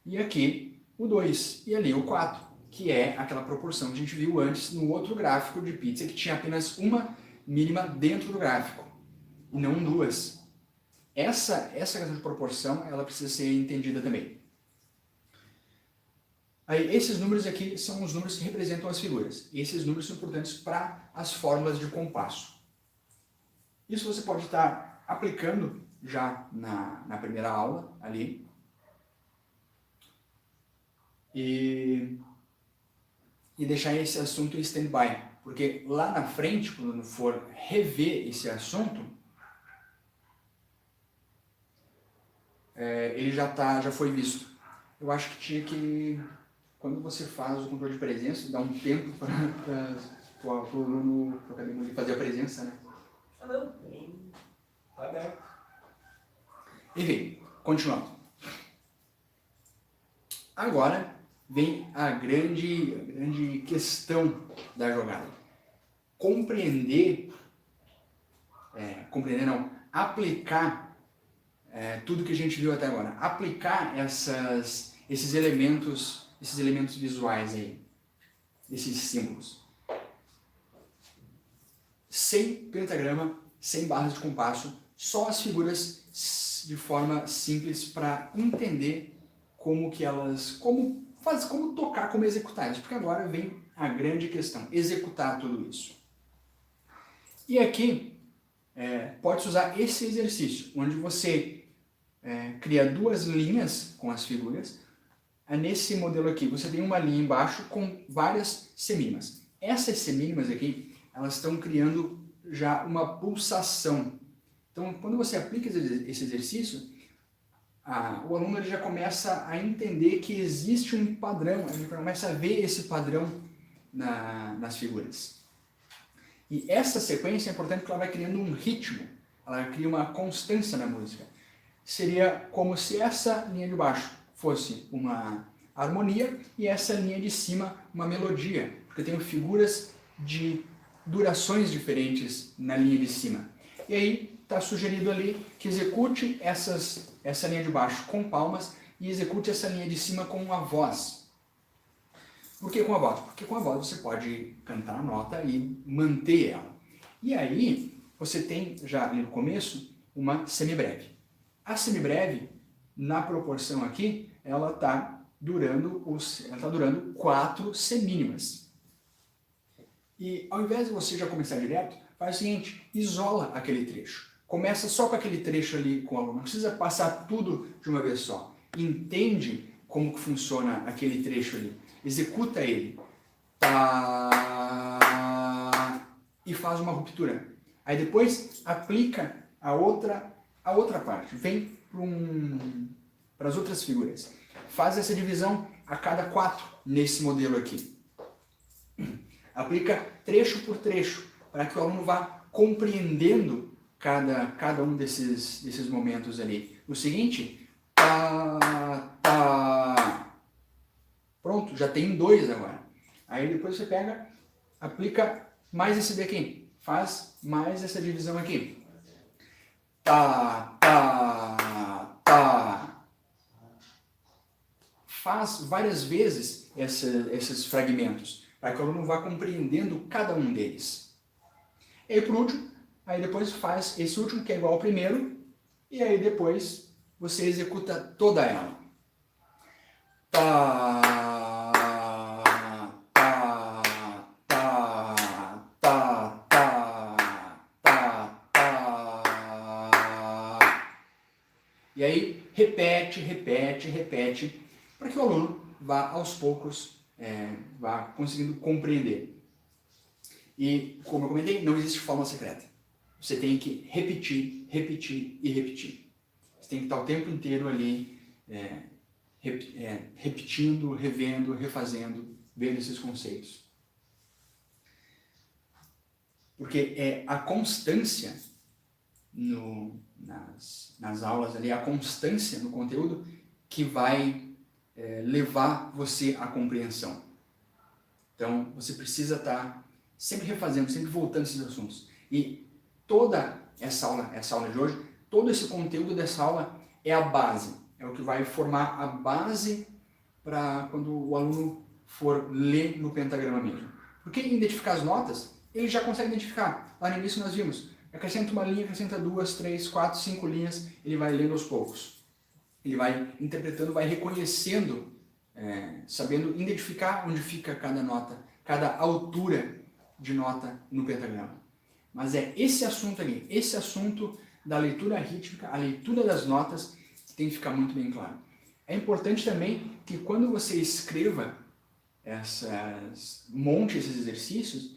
E aqui o 2, e ali o 4, que é aquela proporção que a gente viu antes no outro gráfico de pizza, que tinha apenas uma mínima dentro do gráfico, e não 2. Essa questão de proporção, ela precisa ser entendida também. Aí, esses números aqui são os números que representam as figuras. E esses números são importantes para as fórmulas de compasso. Isso você pode estar aplicando já na primeira aula, ali. E deixar esse assunto em stand-by. Porque lá na frente, quando for rever esse assunto, ele já foi visto. Eu acho que tinha que, quando você faz o controle de presença, dá um tempo para o aluno, para o acadêmico fazer a presença, né? Ah, não. Tá aberto. Enfim, continuando. Agora vem a grande questão da jogada. Compreender compreender não, aplicar tudo que a gente viu até agora, aplicar esses elementos visuais aí, esses símbolos. Sem pentagrama, sem barras de compasso, só as figuras de forma simples para entender como tocar, como executar isso, porque agora vem a grande questão, executar tudo isso. E aqui pode-se usar esse exercício, onde você cria duas linhas com as figuras. Nesse modelo aqui, você tem uma linha embaixo com várias semínimas. Essas semínimas aqui, elas estão criando já uma pulsação. Então, quando você aplica esse exercício, o aluno ele já começa a entender que existe um padrão, ele começa a ver esse padrão nas figuras. E essa sequência é importante porque ela vai criando um ritmo, ela cria uma constância na música. Seria como se essa linha de baixo fosse uma harmonia e essa linha de cima uma melodia, porque eu tenho figuras de durações diferentes na linha de cima. E aí está sugerido ali que execute essa linha de baixo com palmas e execute essa linha de cima com a voz. Por que com a voz? Porque com a voz você pode cantar a nota e manter ela. E aí você tem já ali no começo uma semibreve. A semibreve, na proporção aqui, ela está durando 4 semínimas. E ao invés de você já começar direto, faz o seguinte, isola aquele trecho. Começa só com aquele trecho ali com o aluno, não precisa passar tudo de uma vez só. Entende como que funciona aquele trecho ali. Executa ele. Tá, e faz uma ruptura. Aí depois aplica a outra parte. Vem para as outras figuras. Faz essa divisão a cada 4 nesse modelo aqui. Aplica trecho por trecho, para que o aluno vá compreendendo cada um desses momentos ali. O seguinte, pronto, já tem 2 agora. Aí depois você pega, aplica mais esse daqui, faz mais essa divisão aqui. Faz várias vezes esses fragmentos, para que o aluno vá compreendendo cada um deles. E aí por último, aí depois faz esse último que é igual ao primeiro, e aí depois você executa toda ela. E aí repete, para que o aluno vá aos poucos, vá conseguindo compreender. E, como eu comentei, não existe fórmula secreta. Você tem que repetir. Você tem que estar o tempo inteiro ali, repetindo, revendo, refazendo, vendo esses conceitos. Porque é a constância nas aulas ali, a constância no conteúdo que vai levar você à compreensão. Então, você precisa estar sempre refazendo, sempre voltando a esses assuntos. E toda essa aula de hoje, todo esse conteúdo dessa aula é a base, é o que vai formar a base para quando o aluno for ler no pentagrama mesmo. Porque identificar as notas, ele já consegue identificar. Lá no início nós vimos, acrescenta uma linha, acrescenta 2, 3, 4, 5 linhas, ele vai lendo aos poucos. Ele vai interpretando, vai reconhecendo, sabendo identificar onde fica cada nota, cada altura de nota no pentagrama. Mas é esse assunto ali, esse assunto da leitura rítmica, a leitura das notas, que tem que ficar muito bem claro. É importante também que quando você escreva monte esses exercícios,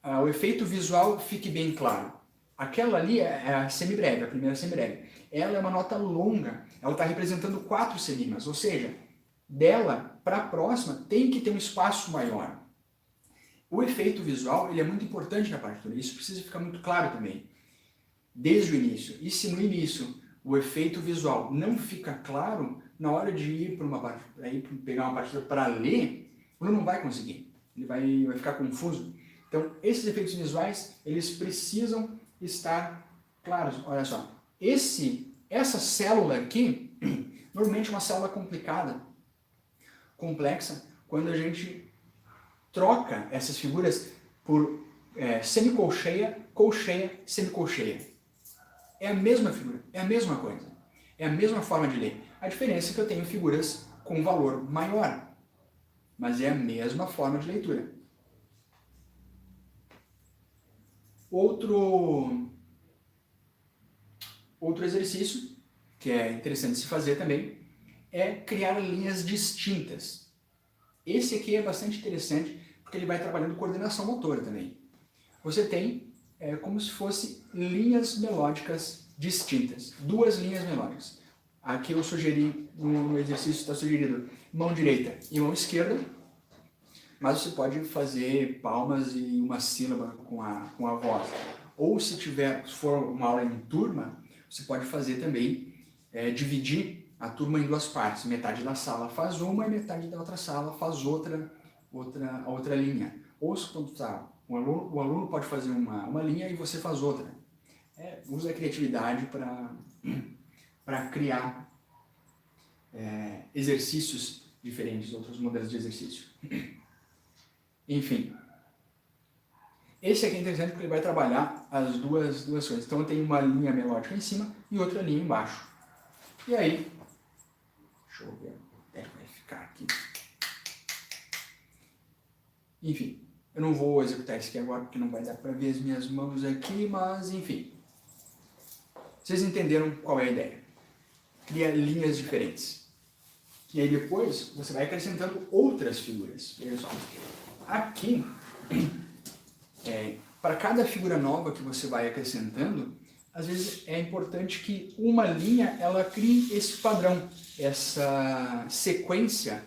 o efeito visual fique bem claro. Aquela ali é a semibreve, a primeira semibreve. Ela é uma nota longa, ela está representando 4 semínimas, ou seja, dela para a próxima tem que ter um espaço maior. O efeito visual ele é muito importante na partitura, isso precisa ficar muito claro também, desde o início. E se no início o efeito visual não fica claro, na hora de ir para pegar uma partitura para ler, ele não vai conseguir, ele vai ficar confuso. Então, esses efeitos visuais, eles precisam estar claros. Olha só, essa célula aqui, normalmente é uma célula complexa, quando a gente troca essas figuras por semicolcheia, colcheia, semicolcheia. É a mesma figura, é a mesma coisa, é a mesma forma de ler. A diferença é que eu tenho figuras com valor maior, mas é a mesma forma de leitura. Outro exercício, que é interessante se fazer também, é criar linhas distintas. Esse aqui é bastante interessante, porque ele vai trabalhando coordenação motora também. Você tem como se fosse linhas melódicas distintas, 2 linhas melódicas. Aqui eu sugeri, no exercício está sugerido mão direita e mão esquerda, mas você pode fazer palmas e uma sílaba com a voz. Ou se for uma aula em turma, você pode fazer também, dividir a turma em 2 partes. Metade da sala faz uma e metade da outra sala faz outra linha. Ou se o aluno pode fazer uma linha e você faz outra. Usa a criatividade para criar exercícios diferentes, outros modelos de exercício. Enfim, esse aqui é interessante porque ele vai trabalhar as duas coisas. Então eu tenho uma linha melódica em cima e outra linha embaixo. E aí, deixa eu ver onde vai ficar aqui. Enfim, eu não vou executar isso aqui agora porque não vai dar para ver as minhas mãos aqui, mas enfim. Vocês entenderam qual é a ideia? Cria linhas diferentes. E aí depois você vai acrescentando outras figuras. Veja só. Aqui, para cada figura nova que você vai acrescentando, às vezes é importante que uma linha ela crie esse padrão, essa sequência,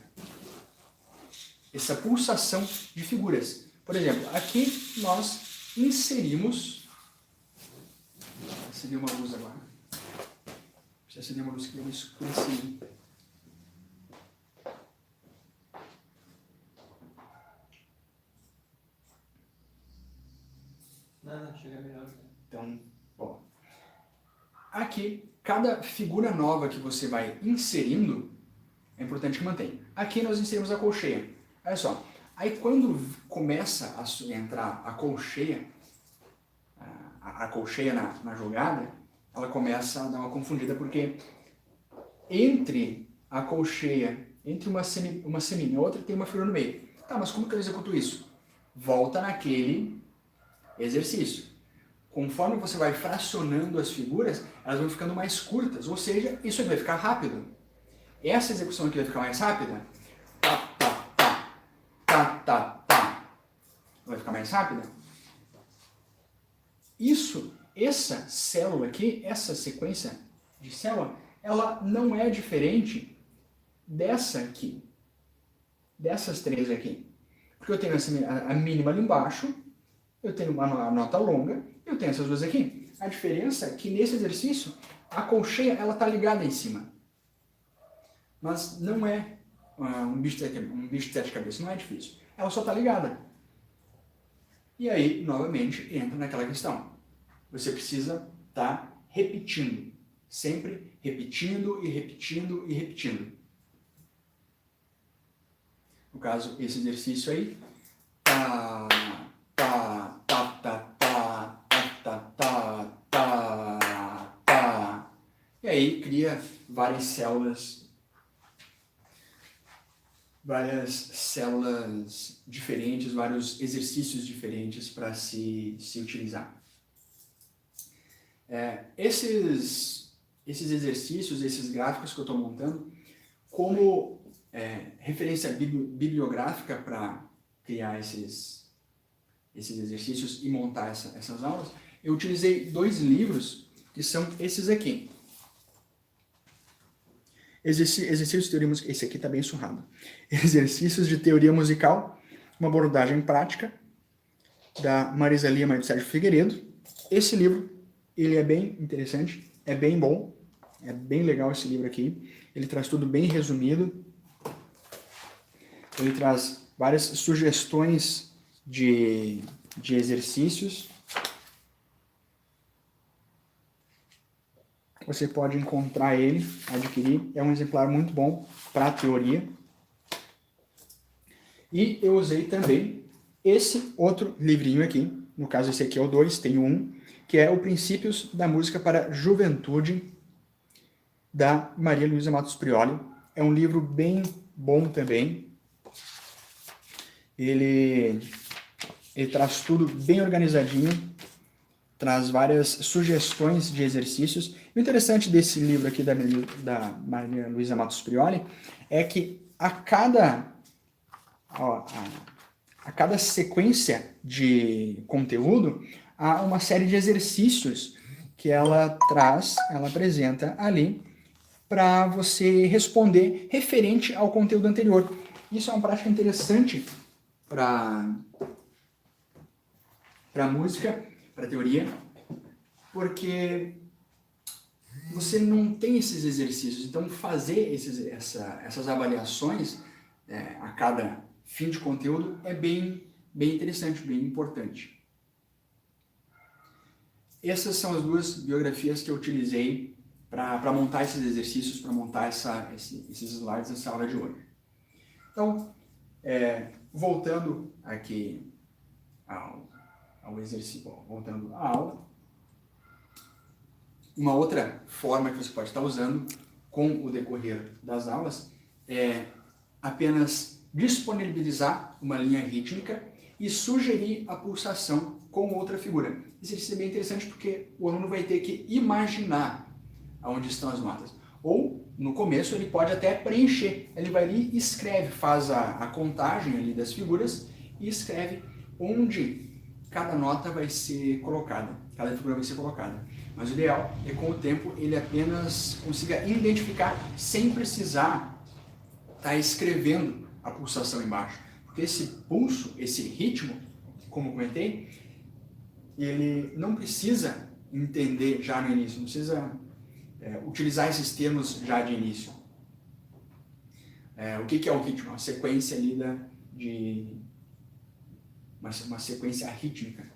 essa pulsação de figuras. Por exemplo, aqui nós inserimos... Acender uma luz agora. Deixa eu acender uma luz que deu uma escurecidão. Não, chega melhor. Então, bom. Aqui, cada figura nova que você vai inserindo, é importante que mantenha. Aqui nós inserimos a colcheia. Olha só. Aí quando começa a entrar a colcheia na jogada, ela começa a dar uma confundida, porque entre a colcheia, entre uma semina e outra, tem uma figura no meio. Tá, mas como que eu executo isso? Volta naquele exercício. Conforme você vai fracionando as figuras, elas vão ficando mais curtas, ou seja, isso aqui vai ficar rápido. Essa execução aqui vai ficar mais rápida. Tá, tá, tá, tá, tá, tá. Vai ficar mais rápida. Essa célula aqui, essa sequência de célula, ela não é diferente dessa aqui, dessas 3 aqui. Porque eu tenho a mínima ali embaixo, eu tenho uma nota longa, eu tenho essas 2 aqui. A diferença é que nesse exercício, a colcheia ela está ligada em cima. Mas não é um bicho de 7 cabeças, não é difícil. Ela só está ligada. E aí, novamente, entra naquela questão. Você precisa estar repetindo. Sempre repetindo e repetindo e repetindo. No caso, esse exercício aí. Tá, tá, tá, tá, tá, tá, tá, tá, tá. E aí cria várias células diferentes, vários exercícios diferentes para se utilizar. Esses exercícios, esses gráficos que eu estou montando, como referência bibliográfica para criar esses exercícios e montar essas aulas, eu utilizei 2 livros que são esses aqui. Exercícios de teoria musical, esse aqui está bem surrado. Exercícios de teoria musical, uma abordagem prática, da Marisa Lima e do Sérgio Figueiredo. Esse livro, ele é bem interessante, é bem bom, é bem legal esse livro aqui. Ele traz tudo bem resumido. Ele traz várias sugestões de de exercícios. Você pode encontrar ele, adquirir. É um exemplar muito bom para a teoria. E eu usei também esse outro livrinho aqui. No caso, esse aqui é o 2, tem um, que é o Princípios da Música para a Juventude, da Maria Luísa Matos Prioli. É um livro bem bom também. Ele traz tudo bem organizadinho, traz várias sugestões de exercícios. O interessante desse livro aqui da Maria Luísa Matos Prioli é que a cada sequência de conteúdo, há uma série de exercícios que ela apresenta ali para você responder referente ao conteúdo anterior. Isso é uma prática interessante para música, para teoria, porque você não tem esses exercícios. Então, fazer essas avaliações a cada fim de conteúdo é bem interessante, bem importante. Essas são as duas biografias que eu utilizei para montar esses exercícios, para montar esses slides dessa aula de hoje. Então, voltando aqui ao exercício, voltando à aula, uma outra forma que você pode estar usando com o decorrer das aulas é apenas disponibilizar uma linha rítmica e sugerir a pulsação com outra figura. Isso é bem interessante porque o aluno vai ter que imaginar aonde estão as notas. Ou, no começo, ele pode até preencher. Ele vai ali e escreve, faz a contagem ali das figuras e escreve onde cada nota vai ser colocada, cada figura vai ser colocada. Mas o ideal é, com o tempo, ele apenas consiga identificar sem precisar estar escrevendo a pulsação embaixo. Porque esse pulso, esse ritmo, como eu comentei, ele não precisa entender já no início, não precisa utilizar esses termos já de início. O que é o ritmo? Uma sequência ali de uma sequência rítmica.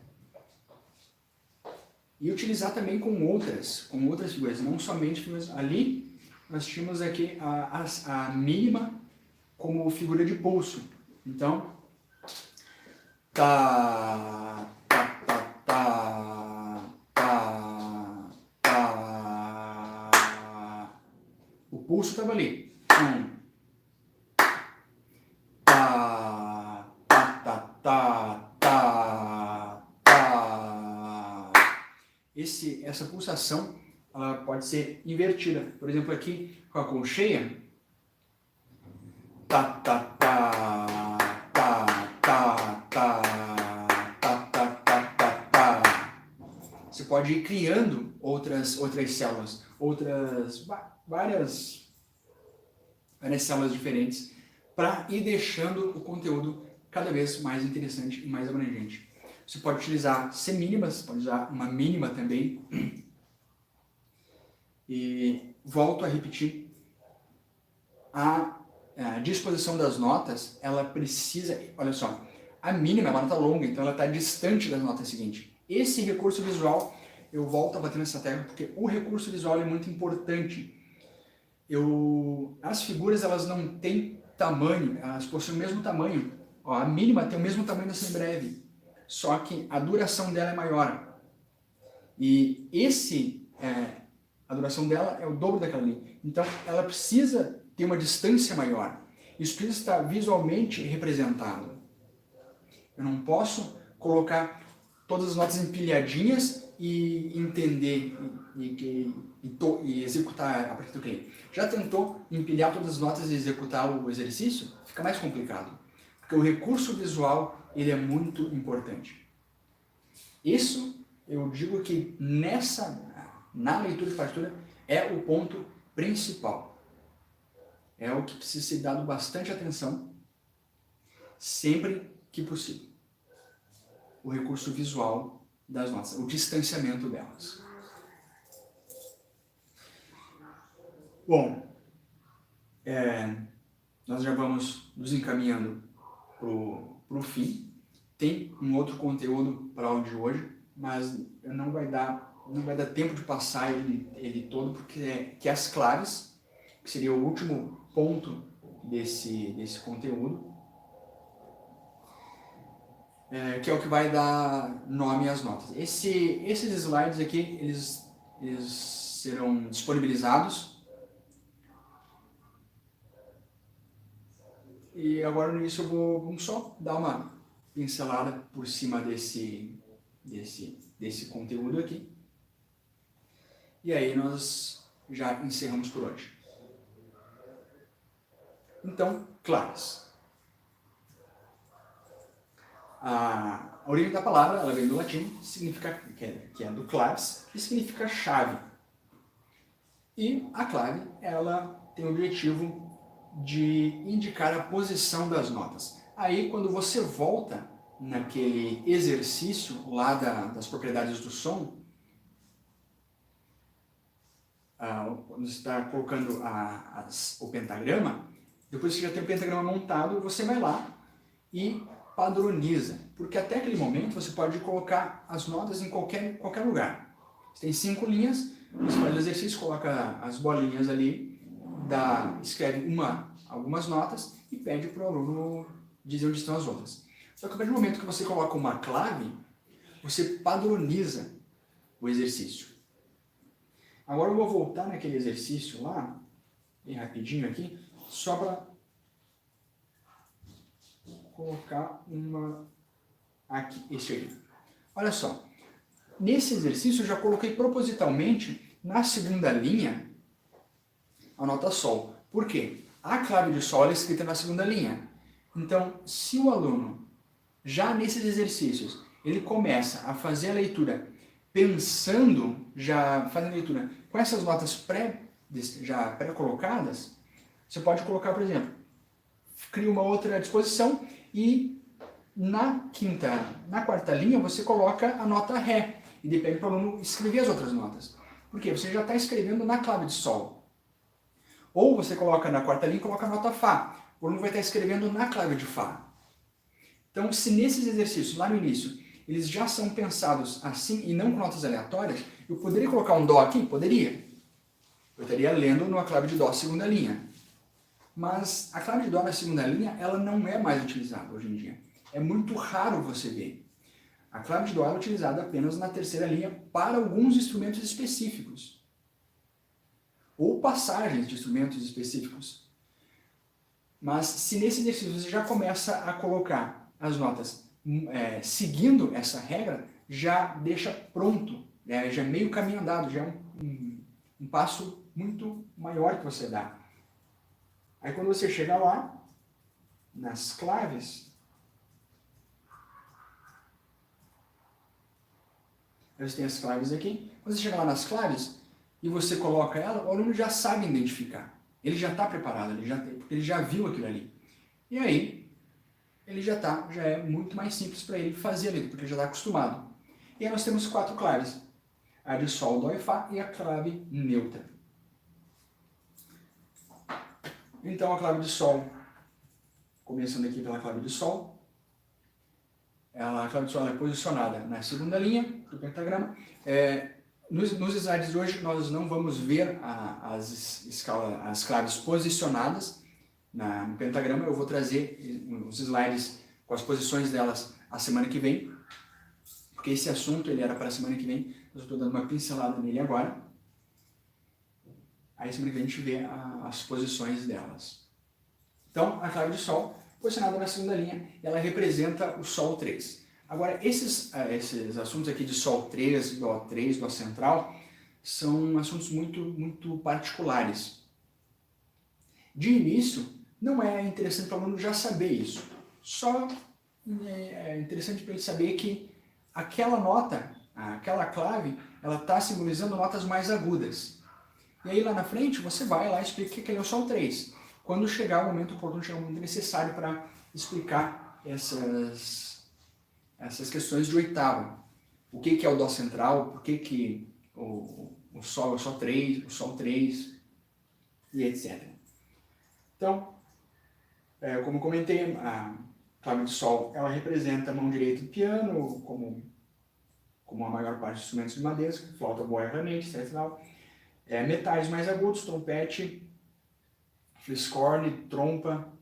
E utilizar também com outras figuras, não somente figuras. Ali nós tínhamos aqui a mínima como figura de pulso. Então, tá, tá, tá, tá, tá, tá. O pulso estava ali. Tá, tá, tá, tá, tá, tá. Essa pulsação ela pode ser invertida. Por exemplo, aqui com a colcheia, tá, tá, tá, tá, tá, tá, tá, tá, tá, tá, tá. Você pode ir criando outras células, várias células diferentes para ir deixando o conteúdo cada vez mais interessante e mais abrangente. Você pode utilizar semínimas, pode usar uma mínima também. E volto a repetir, a disposição das notas, ela precisa, olha só, a mínima é uma nota longa, então ela está distante das notas seguintes. Esse recurso visual, eu volto a bater nessa tecla, porque o recurso visual é muito importante. As figuras, elas não têm tamanho, elas possuem o mesmo tamanho. Ó, a mínima tem o mesmo tamanho da sembreve, só que a duração dela é maior. E a duração dela é o dobro daquela ali. Então, ela precisa ter uma distância maior. Isso precisa estar visualmente representado. Eu não posso colocar todas as notas empilhadinhas e entender e executar a partir do que. Já tentou empilhar todas as notas e executar o exercício? Fica mais complicado. Porque o recurso visual, ele é muito importante. Isso, eu digo que na leitura de partitura, é o ponto principal. É o que precisa ser dado bastante atenção, sempre que possível. O recurso visual das notas, o distanciamento delas. Bom, nós já vamos nos encaminhando para o fim. tem um outro conteúdo para a aula de hoje, mas não vai dar tempo de passar ele todo, porque que as claves, que seria o último ponto desse conteúdo, que é o que vai dar nome às notas. Esses slides aqui, eles serão disponibilizados. E agora no início vamos só dar uma pincelada por cima desse conteúdo aqui. E aí nós já encerramos por hoje. Então, claves. A origem da palavra, ela vem do latim, significa, que é do claves, que significa chave. E a clave, ela tem o objetivo de indicar a posição das notas. Aí, quando você volta naquele exercício lá das propriedades do som, quando você está colocando o pentagrama, depois que você já tem o pentagrama montado, você vai lá e padroniza, porque até aquele momento você pode colocar as notas em qualquer lugar. Você tem 5 linhas, você faz o exercício, coloca as bolinhas ali, escreve algumas notas e pede para o aluno dizer onde estão as outras. Só que a partir do momento que você coloca uma clave, você padroniza o exercício. Agora eu vou voltar naquele exercício lá, bem rapidinho aqui, só para colocar aqui, esse aí. Olha só, nesse exercício eu já coloquei propositalmente na segunda linha a nota Sol. Por quê? A clave de Sol é escrita na segunda linha. Então, se o aluno, já nesses exercícios, ele começa a fazer a leitura pensando, já fazendo a leitura com essas notas já pré-colocadas, você pode colocar, por exemplo, cria uma outra disposição e na quarta linha você coloca a nota Ré e depende para o aluno escrever as outras notas. Por quê? Você já está escrevendo na clave de Sol. Ou você coloca na quarta linha e coloca a nota Fá. O aluno vai estar escrevendo na clave de Fá. Então, se nesses exercícios, lá no início, eles já são pensados assim e não com notas aleatórias, eu poderia colocar um Dó aqui? Poderia. Eu estaria lendo numa clave de Dó segunda linha. Mas a clave de Dó na segunda linha, ela não é mais utilizada hoje em dia. É muito raro você ver. A clave de Dó é utilizada apenas na terceira linha para alguns instrumentos específicos. Ou passagens de instrumentos específicos. Mas se nesse exercício você já começa a colocar as notas seguindo essa regra, já deixa pronto, já é meio caminho andado, já é um passo muito maior que você dá. Aí quando você chega lá, nas claves, você tem as claves aqui, quando você chega lá nas claves e você coloca ela, o aluno já sabe identificar. Ele já está preparado, porque ele já viu aquilo ali. E aí, ele já é muito mais simples para ele fazer ali, porque ele já está acostumado. E aí nós temos 4 claves. A de Sol, Dó e Fá e a clave neutra. Então a clave de Sol, começando aqui pela clave de Sol, a clave de Sol é posicionada na segunda linha do pentagrama. Nos slides de hoje nós não vamos ver as claves posicionadas no pentagrama. Eu vou trazer os slides com as posições delas a semana que vem, porque esse assunto ele era para a semana que vem, eu estou dando uma pincelada nele agora. Aí semana que vem a gente vê as posições delas. Então, a clave de Sol, posicionada na segunda linha, ela representa o Sol 3. Agora, esses assuntos aqui de Sol 3, Dó central, são assuntos muito, muito particulares. De início, não é interessante para o aluno já saber isso. Só é interessante para ele saber que aquela nota, aquela clave, ela está simbolizando notas mais agudas. E aí lá na frente você vai lá e explica que aquele é o Sol 3. Quando chegar o momento oportuno, chegar o momento necessário para explicar essas questões de oitava. O que é o Dó central, por que o Sol é o Sol 3, e etc. Então, como comentei, clave de sol, ela representa a mão direita do piano, como a maior parte dos instrumentos de madeira, flauta, boia, ranete, etc. Metais mais agudos, trompete, fliscorne, trompa,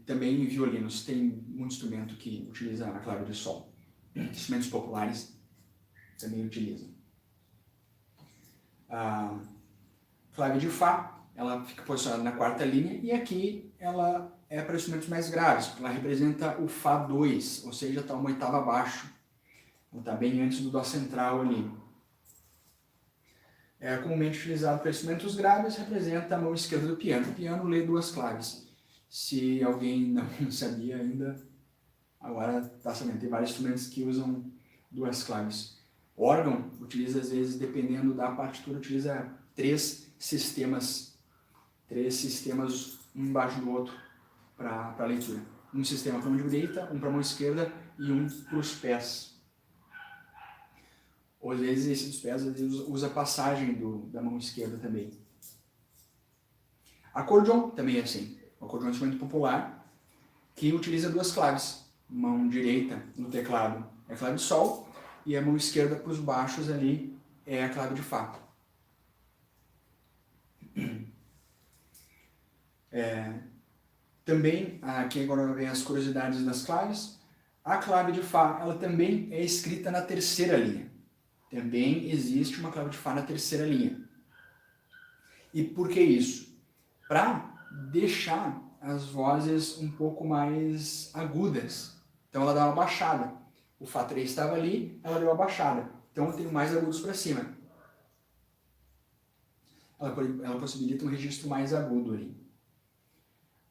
também violinos. Tem muito instrumento que utiliza a clave de sol. Instrumentos populares também utilizam. A clave de Fá, ela fica posicionada na quarta linha, e aqui ela é para instrumentos mais graves, ela representa o Fá 2, ou seja, está uma oitava abaixo. Ela está bem antes do Dó central ali. É comumente utilizado para instrumentos graves, representa a mão esquerda do piano. O piano lê duas claves. Se alguém não sabia ainda, agora está sabendo. Tem vários instrumentos que usam duas claves. O órgão utiliza, às vezes, dependendo da partitura, utiliza três sistemas um embaixo do outro para a leitura. Um sistema para a mão direita, um para a mão esquerda e um para os pés. Ou às vezes esse dos pés usa a passagem da mão esquerda também. Acordeon também é assim. O acordeon é um instrumento popular que utiliza duas claves. Mão direita no teclado é a clave de sol e a mão esquerda para os baixos ali é a clave de Fá. Também, aqui agora vem as curiosidades das claves. A clave de Fá, ela também é escrita na terceira linha. Também existe uma clave de Fá na terceira linha. E por que isso? Para deixar as vozes um pouco mais agudas. Então ela dá uma baixada. O Fá 3 estava ali, ela deu uma baixada. Então eu tenho mais agudos para cima. Ela possibilita um registro mais agudo ali.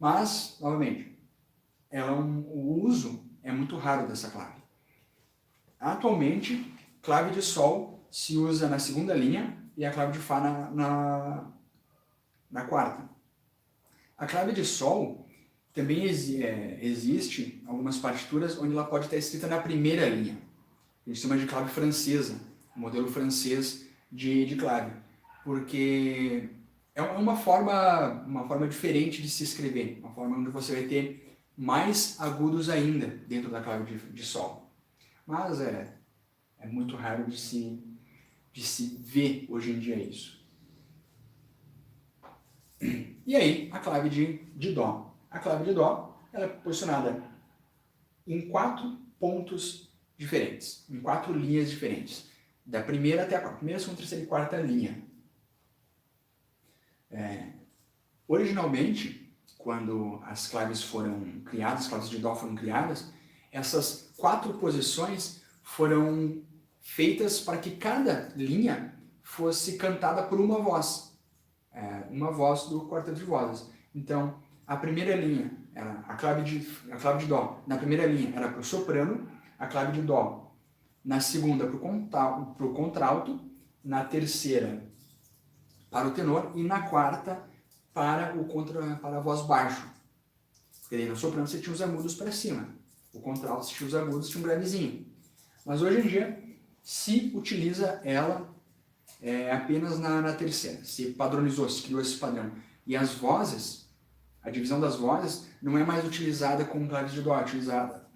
Mas, novamente, o uso é muito raro dessa clave. Atualmente, clave de sol se usa na segunda linha e a clave de Fá na quarta. A clave de sol também existe algumas partituras onde ela pode estar escrita na primeira linha. A gente chama de clave francesa, o modelo francês de clave, porque é uma forma diferente de se escrever, uma forma onde você vai ter mais agudos ainda dentro da clave de sol. Mas é muito raro de se ver hoje em dia isso. E aí, a clave de Dó. A clave de Dó ela é posicionada em 4 pontos diferentes, em 4 linhas diferentes. Da primeira até a quarta. Primeira, segunda, terceira e quarta linha. Originalmente, quando as claves foram criadas, as claves de Dó foram criadas, essas 4 posições foram feitas para que cada linha fosse cantada por uma voz do quarteto de vozes. Então, a primeira linha era a clave de Dó. Na primeira linha era para o soprano, a clave de Dó. Na segunda para o contralto, na terceira para o tenor e na quarta para a voz baixo. Porque aí no soprano você tinha os agudos para cima, o contralto você tinha os agudos, tinha um gravezinho. Mas hoje em dia se utiliza ela apenas na terceira. Se padronizou, se criou esse padrão. E as vozes, a divisão das vozes não é mais utilizada com claves de Dó, é utilizada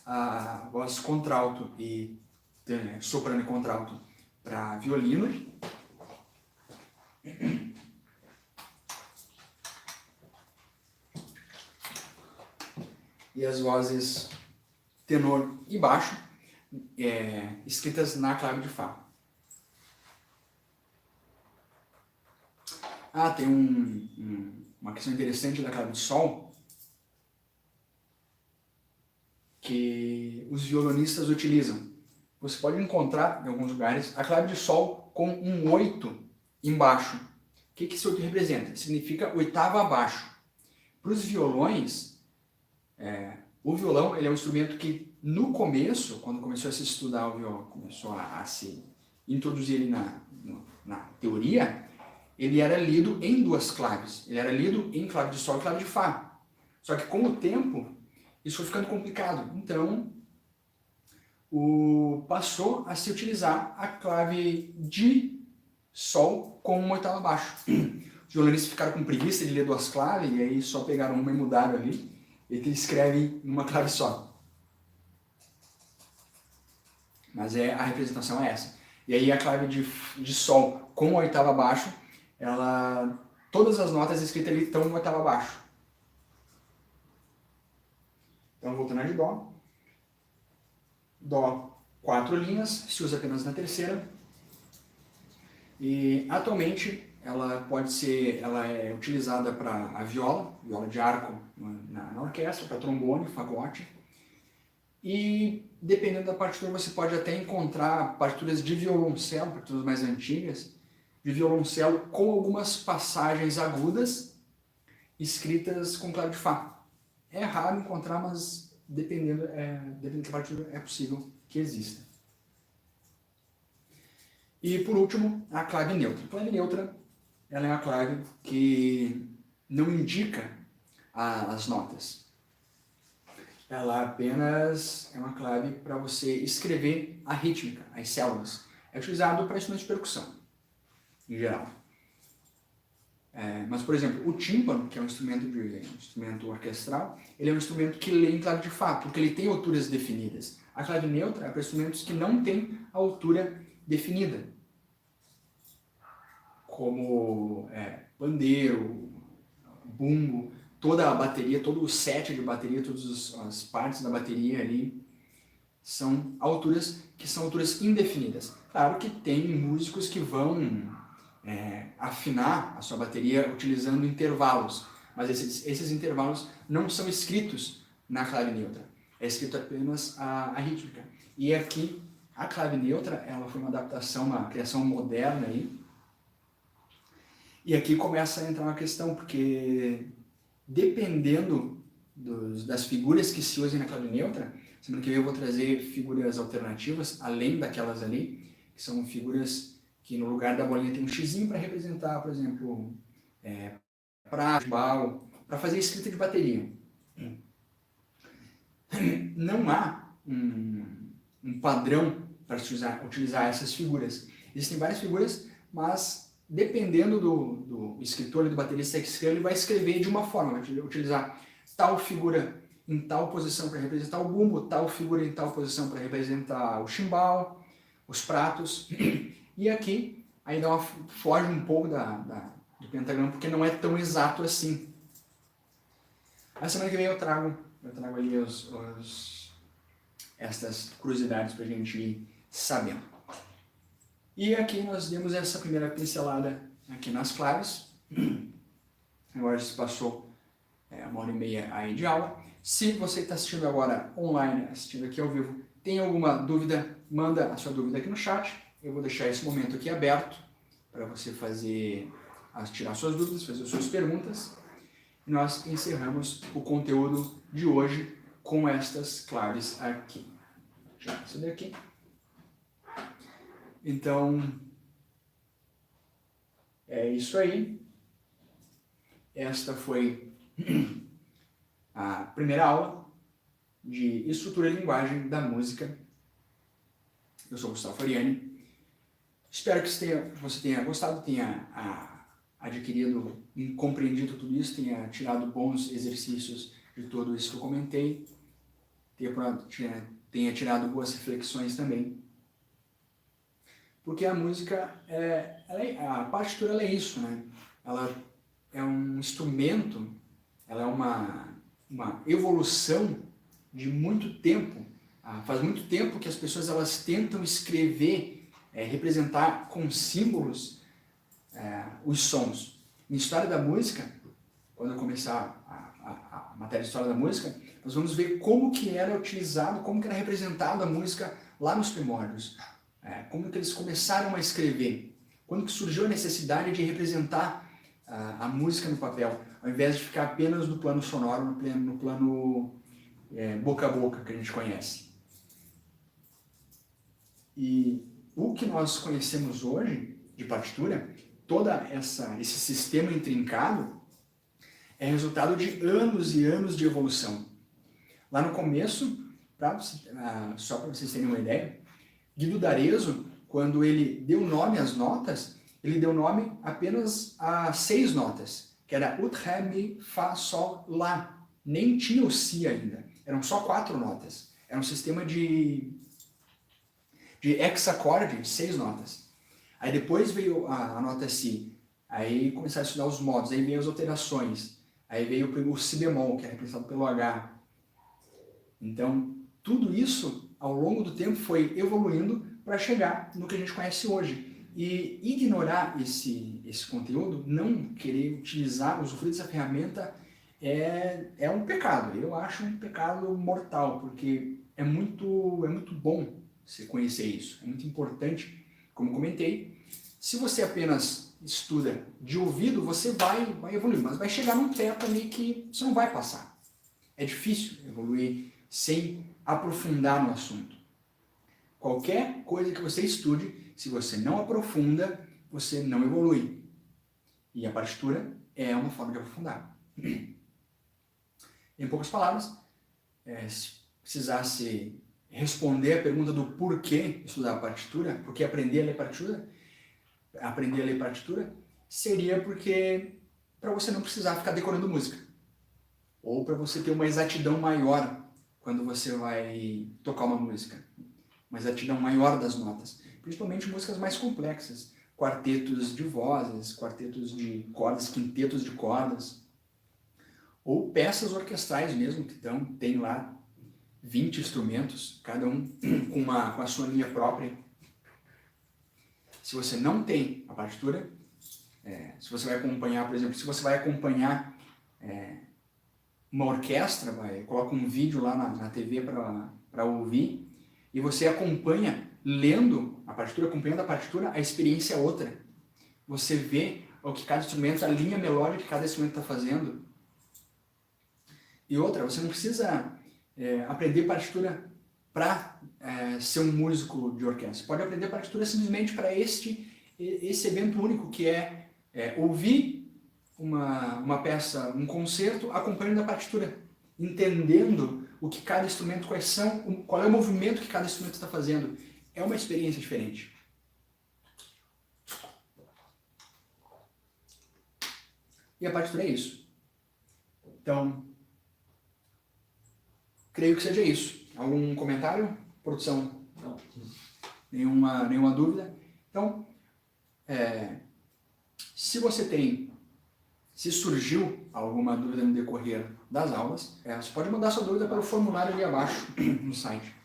a voz contralto e soprano e contralto para violino. E as vozes tenor e baixo escritas na clave de Fá. Tem uma questão interessante da clave de sol que os violonistas utilizam. Você pode encontrar em alguns lugares a clave de sol com um 8 embaixo. O que esse 8 representa? Significa oitava abaixo. Para os violões, o violão ele é um instrumento que no começo, quando começou a se estudar o violão, começou a se introduzir ele na teoria, ele era lido em 2 claves. Ele era lido em clave de sol e clave de Fá. Só que com o tempo, isso foi ficando complicado. Então, passou a se utilizar a clave de sol com uma oitava abaixo. Os violonistas ficaram com preguiça de ler 2 claves, e aí só pegaram uma e mudaram ali. ele escreve numa clave só. Mas a representação é essa. E aí a clave de Sol com a oitava abaixo, todas as notas escritas ali estão uma oitava abaixo. Então, voltando a de Dó. Dó, 4 linhas, se usa apenas na terceira. E atualmente ela é utilizada para a viola de arco na orquestra, para trombone, fagote. E dependendo da partitura você pode até encontrar partituras de violoncelo, partituras mais antigas, de violoncelo com algumas passagens agudas escritas com clave de Fá. É raro encontrar, mas dependendo da partitura é possível que exista. E por último, a clave neutra. A clave neutra ela é uma clave que não indica as notas. Ela apenas é uma clave para você escrever a rítmica, as células. É utilizado para instrumentos de percussão, em geral. Mas, por exemplo, o tímpano, que é um instrumento orquestral, ele é um instrumento que lê em clave de Fá, porque ele tem alturas definidas. A clave neutra é para instrumentos que não têm a altura definida, como pandeiro, bumbo, toda a bateria, todo o set de bateria, todas as partes da bateria ali são alturas que são alturas indefinidas. Claro que tem músicos que vão afinar a sua bateria utilizando intervalos, mas esses intervalos não são escritos na clave neutra, é escrito apenas a rítmica. E aqui, a clave neutra, ela foi uma adaptação, uma criação moderna aí. E aqui começa a entrar uma questão, porque dependendo das figuras que se usem na clave neutra, semana que vem eu vou trazer figuras alternativas, além daquelas ali, que são figuras que no lugar da bolinha tem um xizinho para representar, por exemplo, prato, bal, para fazer escrita de bateria. Não há um padrão para utilizar essas figuras. Existem várias figuras, mas dependendo do escritor e do baterista que escreve, ele vai escrever de uma forma, vai utilizar tal figura em tal posição para representar o bumbo, tal figura em tal posição para representar o chimbal, os pratos. E aqui, aí foge um pouco do pentagrama, porque não é tão exato assim. A semana que vem eu trago ali estas curiosidades para a gente ir sabendo. E aqui nós demos essa primeira pincelada aqui nas claves. Agora se passou 1h30 aí de aula. Se você está assistindo agora online, assistindo aqui ao vivo, tem alguma dúvida, manda a sua dúvida aqui no chat. Eu vou deixar esse momento aqui aberto para você tirar suas dúvidas, fazer suas perguntas. E nós encerramos o conteúdo de hoje com estas claves aqui. Deixa eu subir aqui. Então, é isso aí. Esta foi a primeira aula de Estrutura e Linguagem da Música. Eu sou Gustavo Fariani. Espero que você tenha gostado, tenha adquirido e compreendido tudo isso, tenha tirado bons exercícios de tudo isso que eu comentei, tenha tirado boas reflexões também. Porque a música, a partitura ela é isso, né? Ela é um instrumento, ela é uma evolução de muito tempo. Faz muito tempo que as pessoas elas tentam escrever, representar com símbolos os sons. Em História da Música, quando eu começar a matéria de História da Música, nós vamos ver como que era utilizado, como que era representada a música lá nos primórdios. Como que eles começaram a escrever, quando que surgiu a necessidade de representar a música no papel, ao invés de ficar apenas no plano sonoro, no plano boca a boca que a gente conhece. E o que nós conhecemos hoje de partitura, todo esse sistema intrincado, é resultado de anos e anos de evolução. Lá no começo, só para vocês terem uma ideia, Guido d'Arezzo, quando ele deu nome às notas, ele deu nome apenas a 6 notas, que era Ut, Ré, Mi, Fá, Sol, Lá. nem tinha o Si ainda. Eram só 4 notas. Era um sistema de hexacorde, 6 notas. Aí depois veio a nota Si. Aí começaram a estudar os modos. Aí veio as alterações. Aí veio o Si bemol, que é representado pelo H. Então, tudo isso, ao longo do tempo, foi evoluindo para chegar no que a gente conhece hoje. E ignorar esse conteúdo, não querer utilizar, usufruir dessa ferramenta, é um pecado. Eu acho um pecado mortal, porque é muito bom você conhecer isso. É muito importante, como comentei. Se você apenas estuda de ouvido, você vai evoluir, mas vai chegar num teto ali que você não vai passar. É difícil evoluir sem aprofundar no assunto. Qualquer coisa que você estude, se você não aprofunda, você não evolui. E a partitura é uma forma de aprofundar. Em poucas palavras, se precisasse responder a pergunta do porquê estudar a partitura, porquê aprender a ler partitura, seria porque para você não precisar ficar decorando música. Ou para você ter uma exatidão maior quando você vai tocar uma música. Uma exatidão maior das notas. Principalmente músicas mais complexas. Quartetos de vozes, quartetos de cordas, quintetos de cordas. Ou peças orquestrais mesmo, que tem lá 20 instrumentos, cada um com a sua linha própria. Se você não tem a partitura, se você vai acompanhar, por exemplo, se você vai acompanhar uma orquestra, coloca um vídeo lá na TV para ouvir, e você acompanha lendo a partitura, acompanhando a partitura, a experiência é outra. Você vê o que cada instrumento, a linha melódica que cada instrumento está fazendo. E outra, você não precisa aprender partitura para ser um músico de orquestra. Você pode aprender partitura simplesmente para esse evento único, que é ouvir uma peça, um concerto, acompanhando a partitura, entendendo o que cada instrumento, qual é o movimento que cada instrumento está fazendo. É uma experiência diferente. E a partitura é isso. Então, creio que seja isso. Algum comentário? Produção? Não. Nenhuma dúvida? Então, se surgiu alguma dúvida no decorrer das aulas, você pode mandar sua dúvida pelo formulário ali abaixo no site.